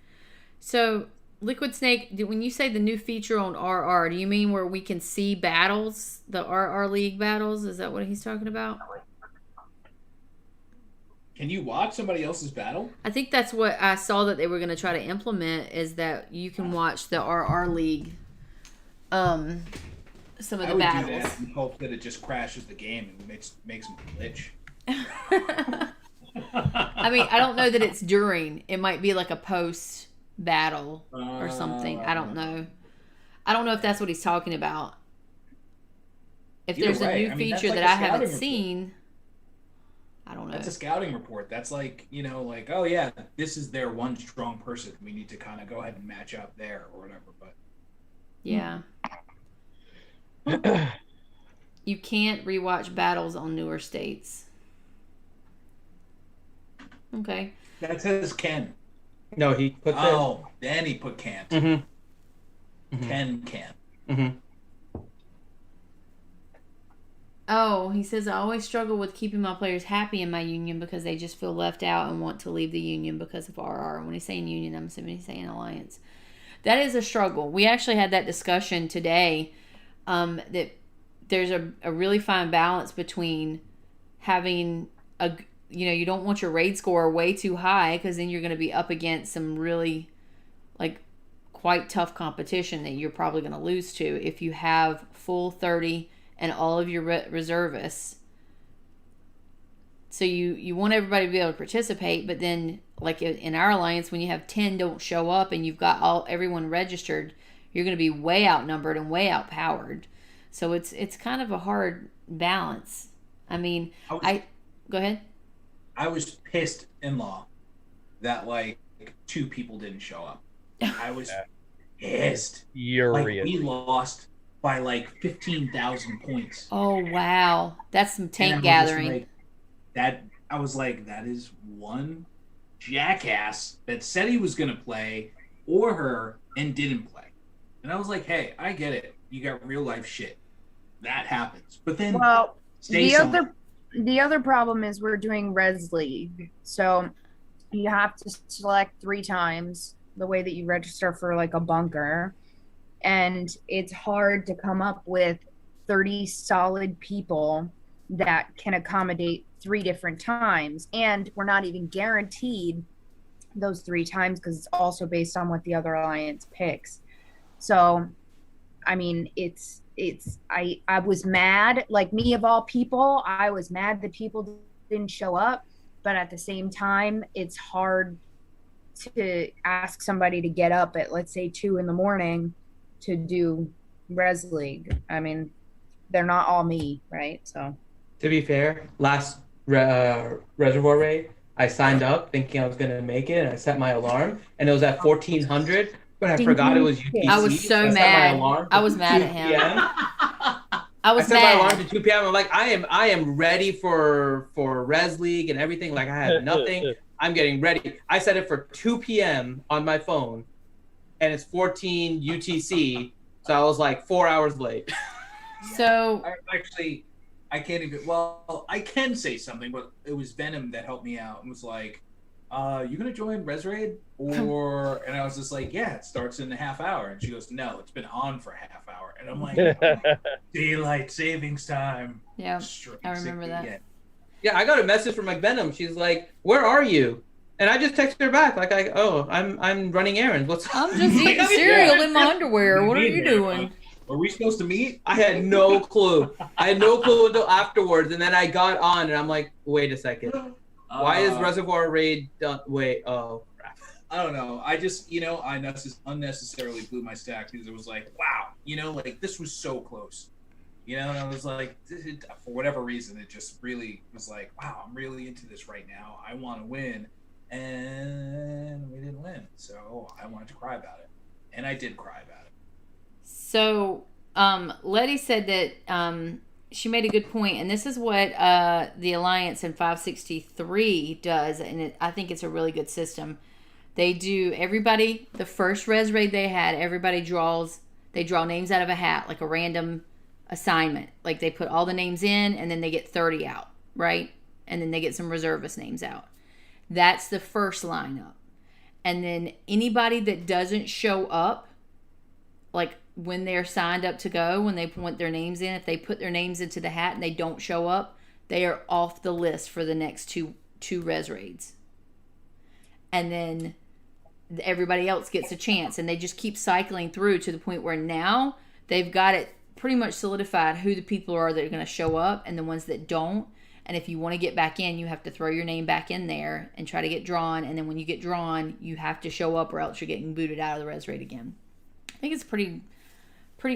So, Liquid Snake, when you say the new feature on RR, do you mean where we can see battles, the RR League battles? Is that what he's talking about? Can you watch somebody else's battle? I think that's what I saw that they were going to try to implement is that you can watch the RR League, some of I the would battles. do that and hope that it just crashes the game and makes them glitch. I mean, I don't know that it's during. It might be like a post battle or something. I don't know. I don't know if that's what he's talking about. If Either there's a way, new I mean, that's feature like that a I haven't scouting report. seen, I don't know. That's a scouting report. That's like, like, oh yeah, this is their one strong person. We need to kind of go ahead and match up there or whatever. But Yeah. You can't rewatch battles on newer states. Okay. that says Ken. No, he puts Oh, then he put can't. it. Mm-hmm. Ken can't. Mm-hmm. Oh, he says, I always struggle with keeping my players happy in my union because they just feel left out and want to leave the union because of RR. And when he's saying union, I'm assuming he's saying alliance. That is a struggle. We actually had that discussion today, that there's a really fine balance between having you don't want your raid score way too high because then you're going to be up against some really like quite tough competition that you're probably going to lose to if you have full 30 and all of your reservists. So you want everybody to be able to participate, but then like in our alliance, when you have 10 don't show up and you've got everyone registered, you're going to be way outnumbered and way outpowered. So it's kind of a hard balance. I mean, go ahead. I was pissed in law that like 2 people didn't show up. I was pissed. Furious. Like, we lost by like 15,000 points. Oh wow, that's some tank And gathering. I was like, that is one jackass that said he was gonna play or her and didn't play. And I was like, hey, I get it. You got real life shit. That happens. But then the other problem is we're doing Res League. So you have to select 3 times the way that you register for like a bunker. And it's hard to come up with 30 solid people that can accommodate 3 different times. And we're not even guaranteed those 3 times because it's also based on what the other alliance picks. So, I mean, I was mad, like me of all people, I was mad that people didn't show up. But at the same time, it's hard to ask somebody to get up at, let's say, 2 a.m. to do Res League. I mean, they're not all me, right? So, to be fair, last Reservoir Raid, I signed up thinking I was going to make it, and I set my alarm, and it was at 1400, but I forgot it was UTC. I was so mad. I was mad at him. I was set mad. my alarm to 2 p.m. I'm like, I am ready for Res League and everything. Like, I had nothing. I'm getting ready. I set it for 2 p.m. on my phone, and it's 14 UTC, so I was like 4 hours late. So I can't even. Well, I can say something, but it was Venom that helped me out and was like, "You gonna join Res Raid?" Or and I was just like, "Yeah, it starts in a half hour." And she goes, "No, it's been on for a half hour." And I'm like, "Daylight savings time." Yeah, I remember that. Again. Yeah, I got a message from Venom. She's like, "Where are you?" And I just texted her back like, I'm running errands. I'm just eating cereal in my underwear. What are you doing? Are we supposed to meet? I had no clue. I had no clue until afterwards, and then I got on, and I'm like, wait a second. Why is Reservoir Raid done? Wait, oh, crap. I don't know. I just, I unnecessarily blew my stack because it was like, wow, like this was so close. And I was like, for whatever reason, it just really was like, wow, I'm really into this right now. I want to win. And we didn't win. So I wanted to cry about it. And I did cry about it. So, Letty said that she made a good point, and this is what the Alliance in 563 does, and I think it's a really good system. They do everybody, the first Res Raid they had, everybody draw names out of a hat, like a random assignment. Like they put all the names in, and then they get 30 out, right? And then they get some reservist names out. That's the first lineup. And then anybody that doesn't show up, like when they're signed up to go, when they put their names in, if they put their names into the hat and they don't show up, they are off the list for the next two res raids. And then everybody else gets a chance, and they just keep cycling through to the point where now they've got it pretty much solidified who the people are that are going to show up and the ones that don't. And if you want to get back in, you have to throw your name back in there and try to get drawn. And then when you get drawn, you have to show up or else you're getting booted out of the res raid again. I think it's a pretty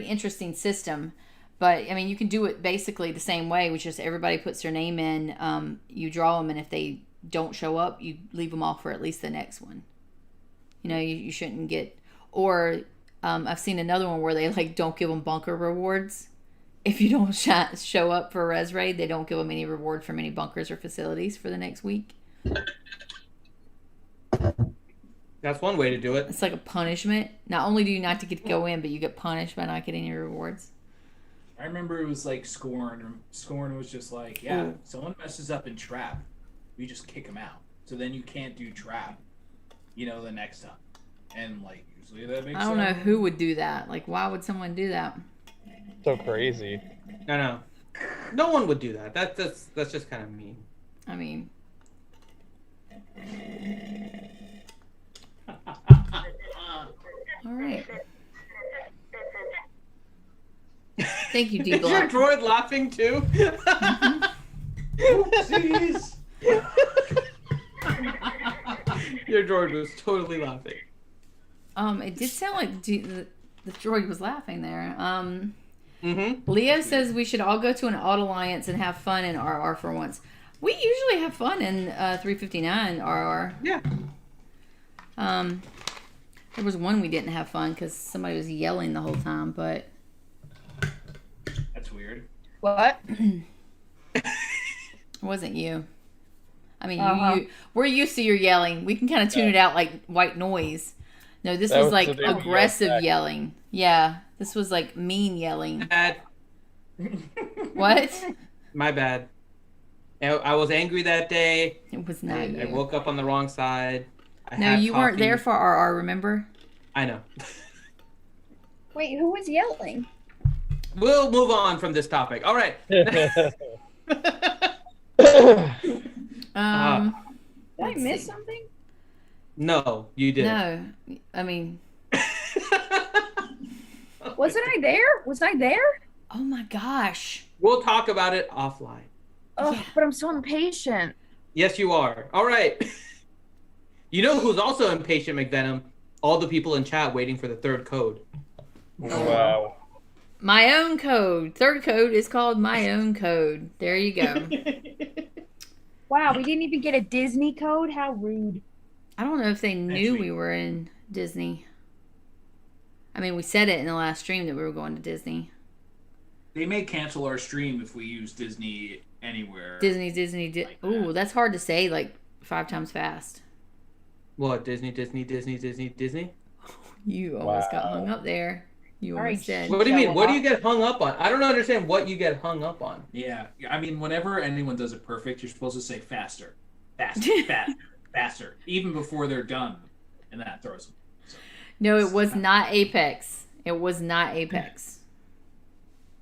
interesting system. But, I mean, you can do it basically the same way, which is everybody puts their name in, you draw them, and if they don't show up, you leave them off for at least the next one. You shouldn't get... Or I've seen another one where they, don't give them bunker rewards. If you don't show up for a res raid, they don't give them any reward from any bunkers or facilities for the next week. That's one way to do it. It's like a punishment. Not only do you not get to go in, but you get punished by not getting any rewards. I remember it was like Scorn. Scorn was just like, yeah, if someone messes up in trap, we just kick them out. So then you can't do trap, the next time. And usually that makes sense. I don't know who would do that. Why would someone do that? So crazy. No one would do that. That's just kind of mean. I mean, all right. Thank you, D Is your Block. droid laughing too? Oopsies. Your droid was totally laughing. It did sound like the droid was laughing there. Mm-hmm. Leo says we should all go to an Alt Alliance and have fun in RR for once. We usually have fun in 359 RR. Yeah. There was one we didn't have fun because somebody was yelling the whole time, but That's weird. What? it wasn't you. I mean, Uh-huh. we're used to your yelling. We can kind of tune it out like white noise. No, this That was was like so they would yell aggressive back. yelling. Yeah, this was like mean yelling. Bad. What? My bad. I was angry that day. It was not I you. woke up on the wrong side. I No, had you weren't coffee. there for RR, remember? I know. Wait, who was yelling? We'll move on from this topic. All right. Um, Did I Let's miss see. something? No, you didn't. no, I mean, Wasn't I there? Was I there? oh my gosh. We'll talk about it offline. Oh, Yeah. but I'm so impatient. Yes, you are. All right. You know who's also impatient, McVenom? All the people in chat waiting for the third code. Wow. My own code. Third code is called my own code. There you go. Wow, we didn't even get a Disney code? How rude. I don't know if they knew Actually- we were in Disney. I mean, we said it in the last stream that we were going to Disney. They may cancel our stream if we use Disney anywhere. Disney. Like that. Ooh, that's hard to say like 5 times fast. What? Disney? You almost got Wow. hung up there. You Alright. almost did. What do you mean? Show What do off. you get hung up on? I don't understand what you get hung up on. Yeah, I mean, whenever anyone does it perfect, you're supposed to say faster, faster, faster, faster, even before they're done, and that throws them. So, No, it was not Apex. It was not Apex.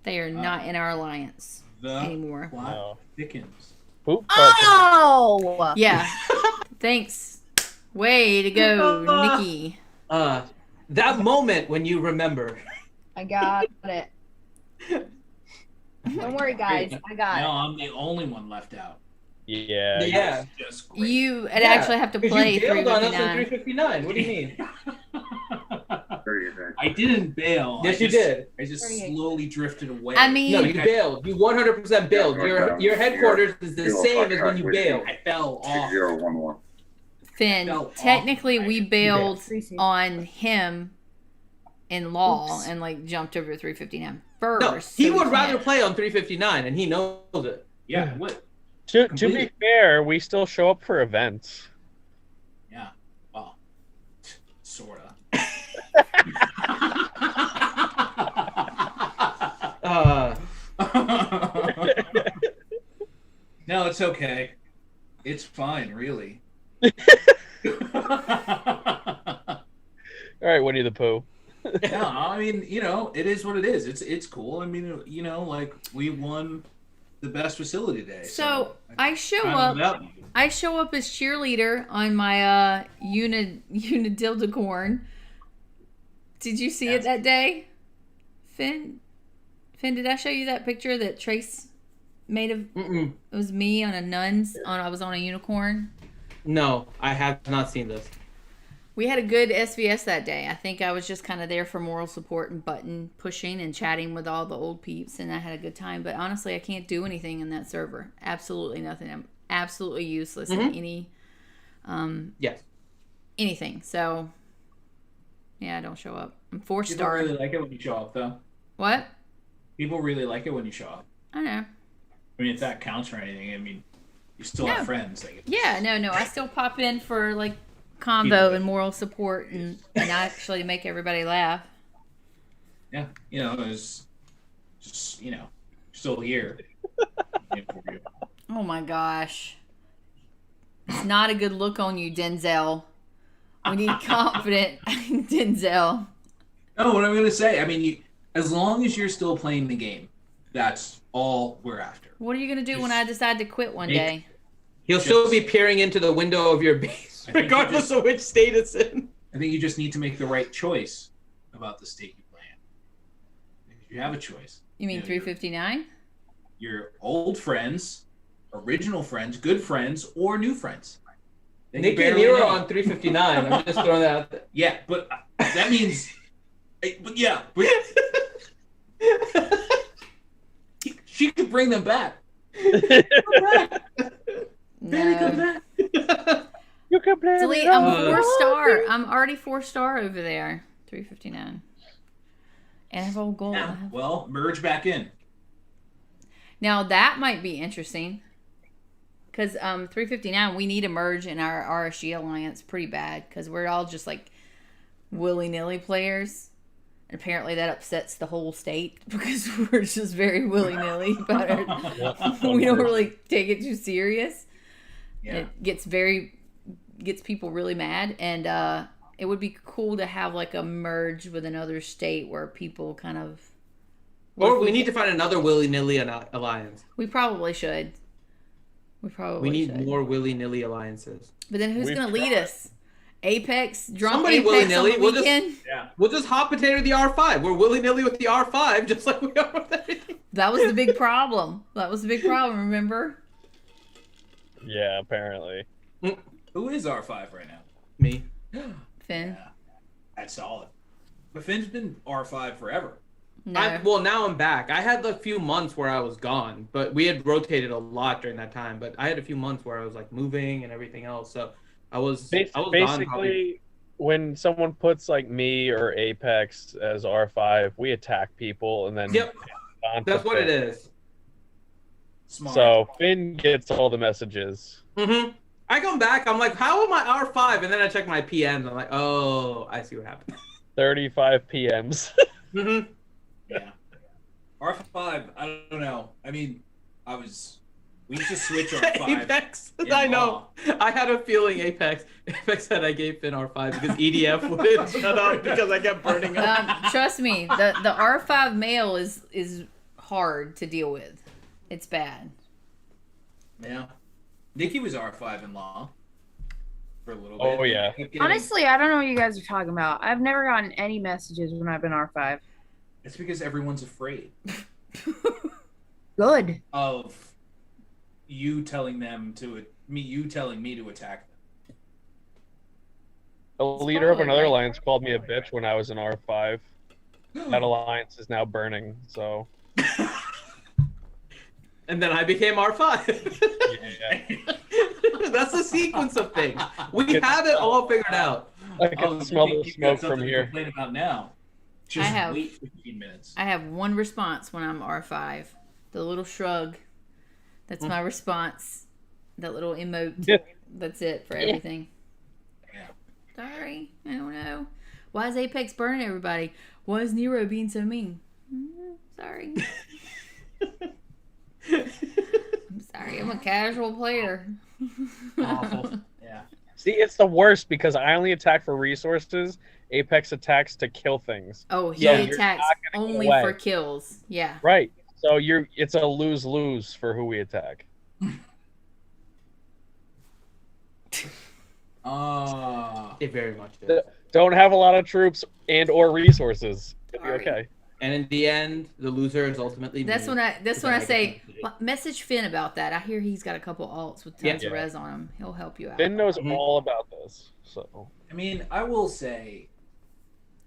They are not in our alliance the anymore. plot No. thickens. Poop carcass. Oh! Yeah. Thanks. Way to go, Nikki. That moment when you remember. I got it. Don't worry, guys. I got Now it. I'm the only one left out. Yeah. Yeah. That's just great. You Yeah, actually have to 'Cause play you bailed on us in 359. 359. What do you mean? I didn't bail. Yes, I you did. I just 38. slowly drifted away. I mean, No, you bailed. You 100% bailed. Your headquarters is the same as when you bailed. I fell off. 6011. Finn, fell off. technically we bailed Appreciate it. on him in law Oops. and like jumped over 359 first. No, he so would we rather can't- play on 359, and he knows it. Yeah, what? To be Completely. fair, we still show up for events. Yeah. Well, sorta. No, it's okay. It's fine, really. All right, Winnie the Pooh. No, I mean, it is what it is. It's cool. I mean, like we won the best facility today. So I show I'm up. without you. I show up as cheerleader on my Unidildacorn. Did you see it that day, Finn? Finn, did I show you that picture that Trace made of? Mm-mm. It was me on a nuns. I was on a unicorn. No, I have not seen this. We had a good SVS that day. I think I was just kind of there for moral support and button pushing and chatting with all the old peeps, and I had a good time. But honestly, I can't do anything in that server. Absolutely nothing. I'm absolutely useless in any Yes. anything. So yeah, I don't show up. I'm People 4-star. really like it when you show up, though. What? People really like it when you show up. I know. I mean, if that counts for anything, I mean, you still No. have friends. Like, Yeah, no. I still pop in for like People combo do. and moral support and actually make everybody laugh. yeah, it's just, still here. Oh my gosh. It's not a good look on you, Denzel. We need confident Denzel. No, what I'm gonna say, I mean, as long as you're still playing the game, that's all we're after. What are you going to do when I decide to quit one day? He'll still be peering into the window of your base, I think you regardless just- of which state it's in. I think you just need to make the right choice about the state you play in. If You have a choice. You mean 359? Your old friends, original friends, good friends, or new friends. Nikki and Nero on 359. I'm just throwing that out there. Yeah, but that means. But yeah, but she could bring them back. No. You can play Delete. I'm 4-star. I'm already 4-star over there. 359. And I have a gold. Yeah, well, merge back in. Now that might be interesting. Because 359, we need to merge in our RSG alliance pretty bad. Because we're all just like willy-nilly players. And apparently that upsets the whole state. Because we're just very willy-nilly about it. We don't really take it too serious. Yeah. It gets people really mad. And it would be cool to have like a merge with another state where people kind of... Or we need to find another willy-nilly alliance. We probably should. We need more willy-nilly alliances. But then who's going to lead us? Apex? Drunk Somebody Apex willy-nilly. on the weekend? We'll just hot potato the R5. We're willy-nilly with the R5, just like we are with everything. That was the big problem. Remember? Yeah, apparently. Who is R5 right now? Me. Finn? Yeah, that's solid. But Finn's been R5 forever. No. Well, now I'm back. I had a few months where I was gone, but we had rotated a lot during that time. But I had a few months where I was like moving and everything else, so I was basically gone when someone puts like me or Apex as R5, we attack people and then that's what it is. Smart. So Finn gets all the messages. Mm-hmm. I come back, I'm like, how am I R5? And then I check my PMs. I'm like, oh, I see what happened. 35 PMs. Mm-hmm. Yeah. R5, I don't know. I mean, we used to switch R5. Apex, I know. I had a feeling Apex said I gave Finn R5 because EDF wouldn't shut up because I kept burning up. Trust me, the R5 male is hard to deal with. It's bad. Yeah. Nikki was R5 in law for a little bit. Oh, yeah. Honestly, I don't know what you guys are talking about. I've never gotten any messages when I've been R5. It's because everyone's afraid Good. of you telling me to attack them. A leader of another alliance called me a bitch when I was in R5. That alliance is now burning, so... And then I became R5. Yeah. That's the sequence of things. We have it all figured out. I can smell the smoke from here. Complain about now. Just wait 15 minutes. I have one response when I'm R5. The little shrug. That's my response. That little emote. Yeah. That's it for everything. Yeah. Sorry. I don't know. Why is Apex burning everybody? Why is Nero being so mean? Sorry. I'm sorry. I'm a casual player. Awful. Yeah. See, it's the worst because I only attack for resources. Apex attacks to kill things. Oh, he So attacks only for kills. Yeah. Right. So it's a lose-lose for who we attack. It very much is. Don't have a lot of troops and or resources. It'll be okay. And in the end, the loser is ultimately That's me. when I say, message Finn about that. I hear he's got a couple alts with tons of res on him. He'll help you out. Finn knows all about this. So I mean, I will say,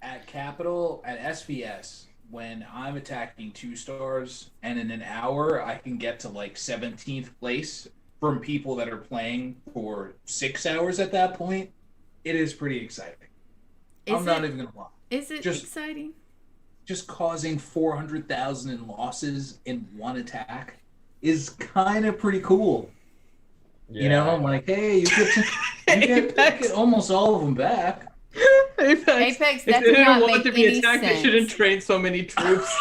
at Capital, at SVS, when I'm attacking 2 stars, and in an hour I can get to like 17th place from people that are playing for 6 hours at that point, it is pretty exciting. I'm not even gonna lie. Is it exciting? Just causing 400,000 in losses in one attack is kind of pretty cool. yeah. You know, I'm like, hey, you get almost all of them back. Apex, that If they did didn't not want make to be any attacked, sense. they shouldn't train so many troops.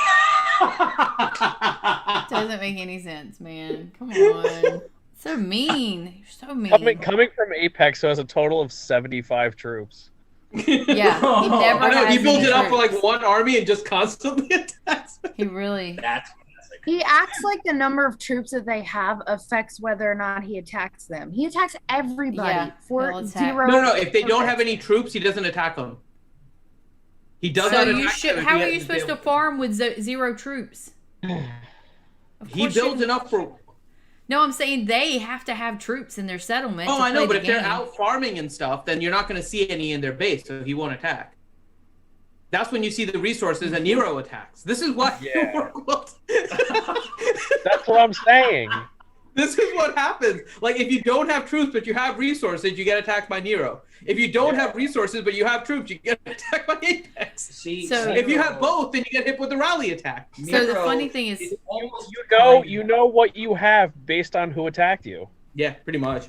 Doesn't make any sense, man. Come on. So mean. You're so mean. Coming from Apex, who has a total of 75 troops. Yeah, he never I know, has he built any it up for troops. like one army and just constantly attacks. He really. That's classic. He acts like the number of troops that they have affects whether or not he attacks them. He attacks everybody Yeah, for he'll attack. 0. No, if they don't have any troops, he doesn't attack them. He does So not you attack should. them if How he are you has supposed to build. farm with 0 troops? Of He course builds you- enough for. No, I'm saying they have to have troops in their settlement. Oh, to I know, play but the if they're game. out farming and stuff, then you're not going to see any in their base, so he won't attack. That's when you see the resources and Nero attacks. This is what Yeah. That's what I'm saying. This is what happens. Like, if you don't have troops but you have resources, you get attacked by Nero. If you don't have resources but you have troops, you get attacked by Apex. See, So- If you have both, then you get hit with the rally attack. So the funny thing is, You know what you have based on who attacked you. Yeah, pretty much.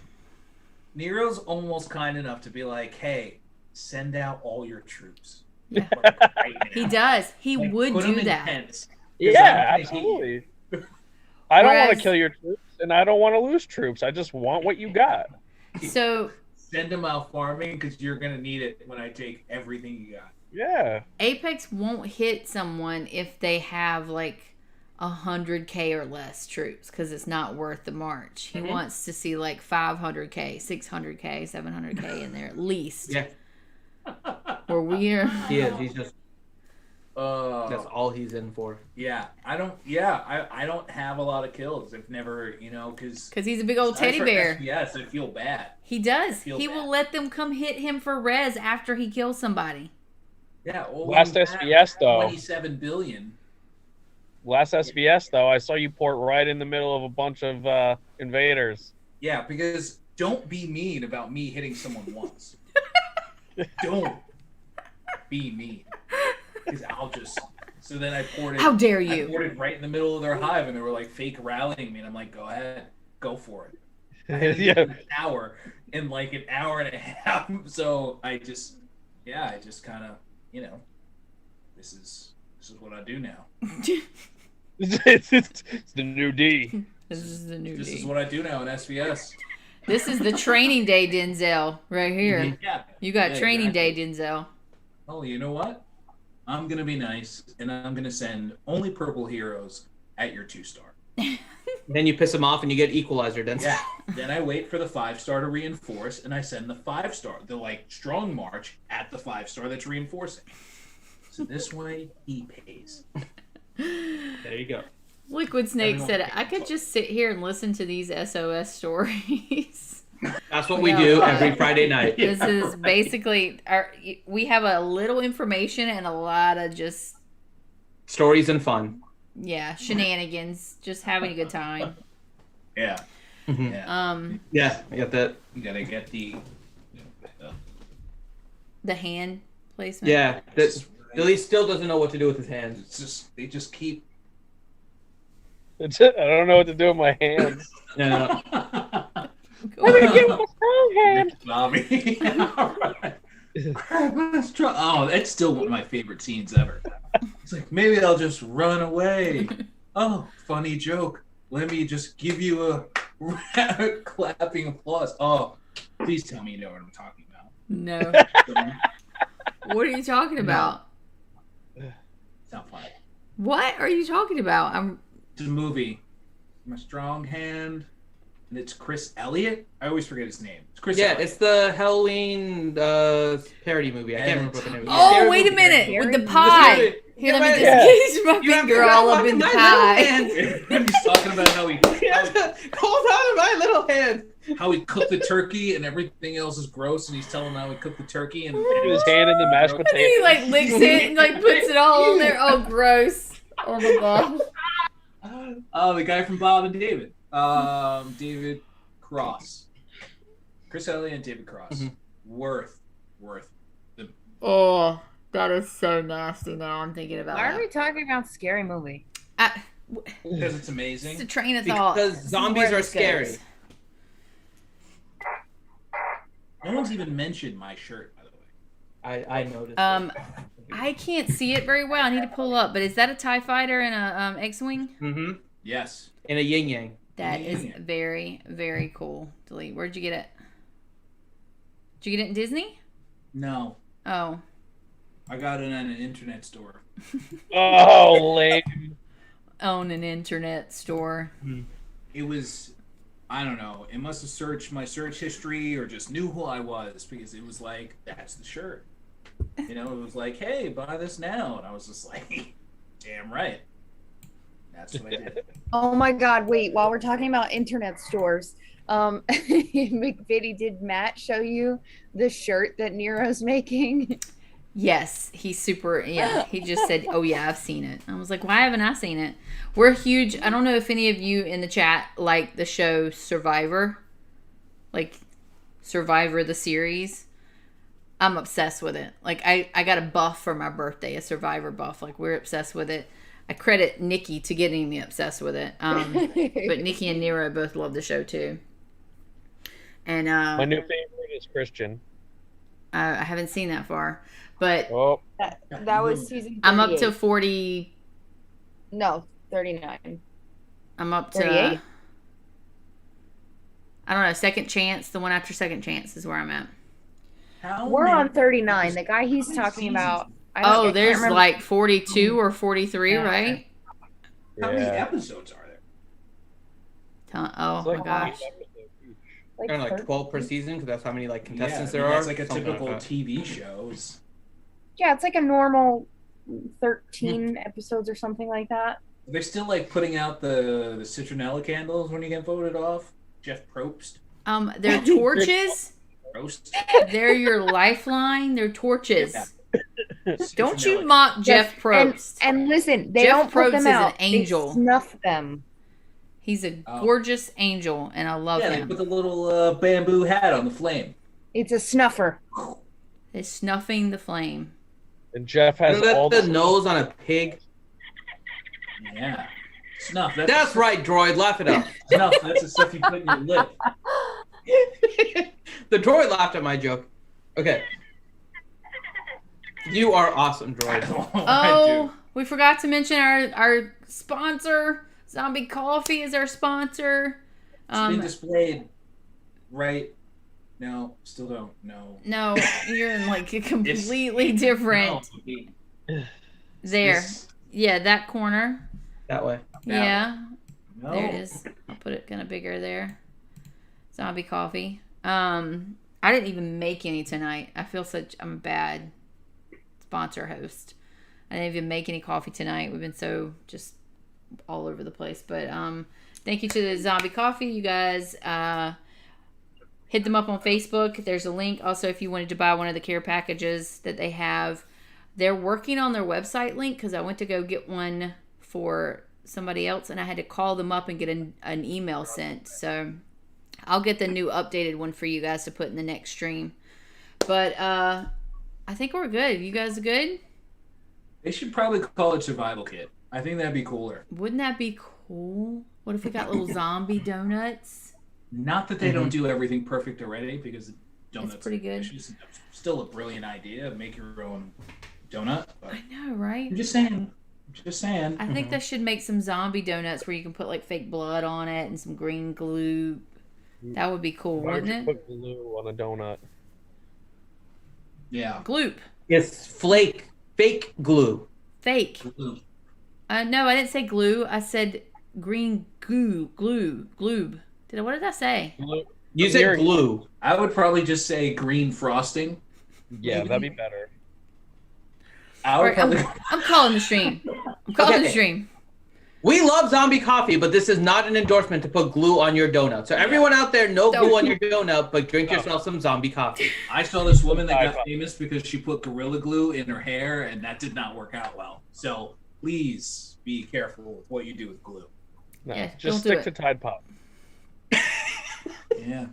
Nero's almost kind enough to be like, "Hey, send out all your troops." Yeah. Like, right now. he does. He Like, would put 'em do in that. tents. Yeah, I'm absolutely. I don't want Whereas- to kill your troops, and I don't want to lose troops. I just want what you got. So Send them out farming because you're gonna need it when I take everything you got. Yeah. Apex won't hit someone if they have like 100K or less troops because it's not worth the march. He wants to see like 500K, 600K, 700K in there at least. Yeah, Where we are. he is. He's just, Uh, that's all he's in for. yeah, I don't. Yeah, I don't have a lot of kills. I've never, because Because he's a big old teddy bear. Yes, I feel bad. He does. Feel He bad. will let them come hit him for res after he kills somebody. Yeah. Well, Last when you have SBS though. 27 billion. Last SBS though, I saw you port right in the middle of a bunch of invaders. Yeah, because don't be mean about me hitting someone once. Don't be mean. Because I'll just. So then I ported. How dare I you? ported right in the middle of their hive, and they were like fake rallying me, and I'm like, go ahead, go for it. I had to Yeah. do an hour in like an hour and a half. So I just kind of, this is what I do now. It's the new D. This is the new This is D. what I do now in SVS. This is the training day Denzel right here. Yeah. You got Yeah, training exactly. day Denzel. Oh, you know what? I'm gonna be nice, and I'm gonna send only purple heroes at your 2-star. Then you piss him off and you get equalizer. Then Yeah. Then I wait for the 5-star to reinforce, and I send the 5-star, the strong march at the 5-star that's reinforcing. So this way he pays. there you go. Liquid Snake Everyone said, pays I could full. just sit here and listen to these SOS stories. That's what we Yeah. do every Friday night. This is basically we have a little information and a lot of just Stories and fun. shenanigans, just having a good time. Yeah. Mhm. Yeah. Yeah, I got that. You gotta get The hand placement. Yeah, Billy still doesn't know what to do with his hands. It's just they just keep. That's it. I don't know what to do with my hands. No. I'm gonna get with my strong hand. Bobby. All right. Let's try. Oh, that's still one of my favorite scenes ever. It's like, maybe I'll just run away. Oh, funny joke. Let me just give you a clapping applause. Oh, please tell me you know what I'm talking about. No. What are you talking about? It's not funny. What are you talking about? It's a movie. My strong hand. And it's Chris Elliott. I always forget his name. It's Chris Yeah, Elliott. it's the Halloween parody movie. I can't remember what the name is. Oh, Scary wait a movie. minute. With the Scary pie. movie. Here, Yeah, let me right. just get my You have to finger all up in the my pie. little hand. He's talking about how he Hold on to my little hand. how he cooked the turkey and everything else is gross, and he's telling him how he cooked the turkey and Put his hand in the mashed And then he potato. licks it and puts it all on there. Oh, gross. Oh my god. Oh, the guy from Bob and David. David Cross. Chris Elliott and David Cross. Mhm. Worth. Oh, that is so nasty now I'm thinking about Why are we it. talking about scary movie? Because it's It's amazing. a train of thought. Because zombies Where are this scary. goes. No one's even mentioned my shirt, by the way. I noticed. I can't see it very well. I need to pull up. But is that a TIE fighter and a X-Wing? Mm-hmm. Yes. In a yin yang. That is Yeah. very, very cool. Delete. Where'd you get it? Did you get it in Disney? No. Oh. I got it at an internet store. Oh, lame. Own an internet store. It was, I don't know. It must have searched my search history or just knew who I was because it was like, that's the shirt. You know, it was like, hey, buy this now. And I was just like, damn right. That's what I did. Oh my God! Wait, while we're talking about internet stores, McVitie, did Matt show you the shirt that Nero's making? Yes, he's super. Yeah, he just said, "Oh yeah, I've seen it." I was like, "Why haven't I seen it?" We're huge. I don't know if any of you in the chat like the show Survivor, like Survivor the series. I'm obsessed with it. Like I got a buff for my birthday, a Survivor buff. Like we're obsessed with it. I credit Nikki to getting me obsessed with it. But Nikki and Nero both love the show too. And My new favorite is Christian. I haven't seen that far, but That was season 38. I'm up to 40. No, 39. I'm up to 38? I don't know, Second Chance. The one after Second Chance is where I'm at. We're on 39. The guy he's talking about. Oh, there's like 42 or 43, right? How many episodes are there? Oh my gosh. I don't know, like 12 per season, because that's how many like contestants there are. That's like a something typical like that. TV shows. Yeah, it's like a normal 13 episodes or something like that. They're still like putting out the citronella candles when you get voted off. Jeff Probst. They're torches. Roast. They're your lifeline. They're torches. Yeah. Don't you mock Jeff Probst. And listen, they Jeff don't put Probst them is out. an angel. They snuff them. He's a gorgeous angel, and I love Yeah, they him. put the little bamboo hat on the flame. It's a snuffer. They're snuffing the flame. And Jeff has Isn't that all the nose on a pig? Yeah. Snuff. That's right, droid. Laugh it up. Snuff. That's the stuff you put in your lip. The droid laughed at my joke. Okay. You are awesome, droid. Oh, we forgot to mention our sponsor. Zombie Coffee is our sponsor. It's been displayed, right? No, still don't. No. No, you're in like a completely different. There. Yeah, that corner. That way. Yeah. No. There it is. I'll put it kind of bigger there. Zombie Coffee. I didn't even make any tonight. I'm a bad sponsor host. I didn't even make any coffee tonight. We've been so just all over the place. But thank you to the Zombie Coffee. You guys hit them up on Facebook. There's a link. Also, if you wanted to buy one of the care packages that they have, they're working on their website link because I went to go get one for somebody else and I had to call them up and get an email sent. So I'll get the new updated one for you guys to put in the next stream. But I think we're good. You guys good? They should probably call it Survival Kit. I think that'd be cooler. Wouldn't that be cool? What if we got little zombie donuts? Not that they don't do everything perfect already, because donuts That's pretty good. It's still a brilliant idea. Make your own donut. But I know, right? I'm just saying. Just saying. I think they should make some zombie donuts where you can put like fake blood on it and some green glue. That would be cool, Why would wouldn't you it? put glue on a donut? Yeah. Gloop. It's fake glue. Fake. Glue. No, I didn't say glue. I said green gloob. What did I say? Glue. You said glue. I would probably just say green frosting. Yeah, Maybe. that'd be better. I would All right, probably... I'm calling the stream. I'm calling the stream. We love Zombie Coffee, but this is not an endorsement to put glue on your donut. So everyone out there, no glue on your donut, but drink yourself some Zombie Coffee. I saw this woman that got famous because she put Gorilla Glue in her hair, and that did not work out well. So please be careful with what you do with glue. No, Yeah, just don't do stick to Tide Pod. Yeah.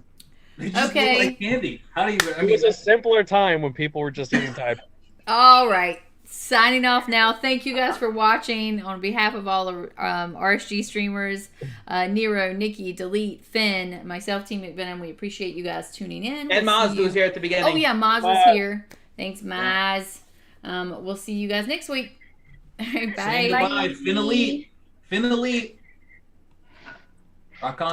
They just Okay. look like candy. How do you? I It mean, was a simpler time when people were just eating Tide Pod. All right. Signing off now. Thank you guys for watching. On behalf of all the RSG streamers, Nero, Nikki, Delete, Finn, myself, Team McVenom, we appreciate you guys tuning in. And We'll Maz see you- was here at the beginning. Oh, yeah, Maz was here. Thanks, Maz. We'll see you guys next week. Bye. Bye. Finelite. Rock on.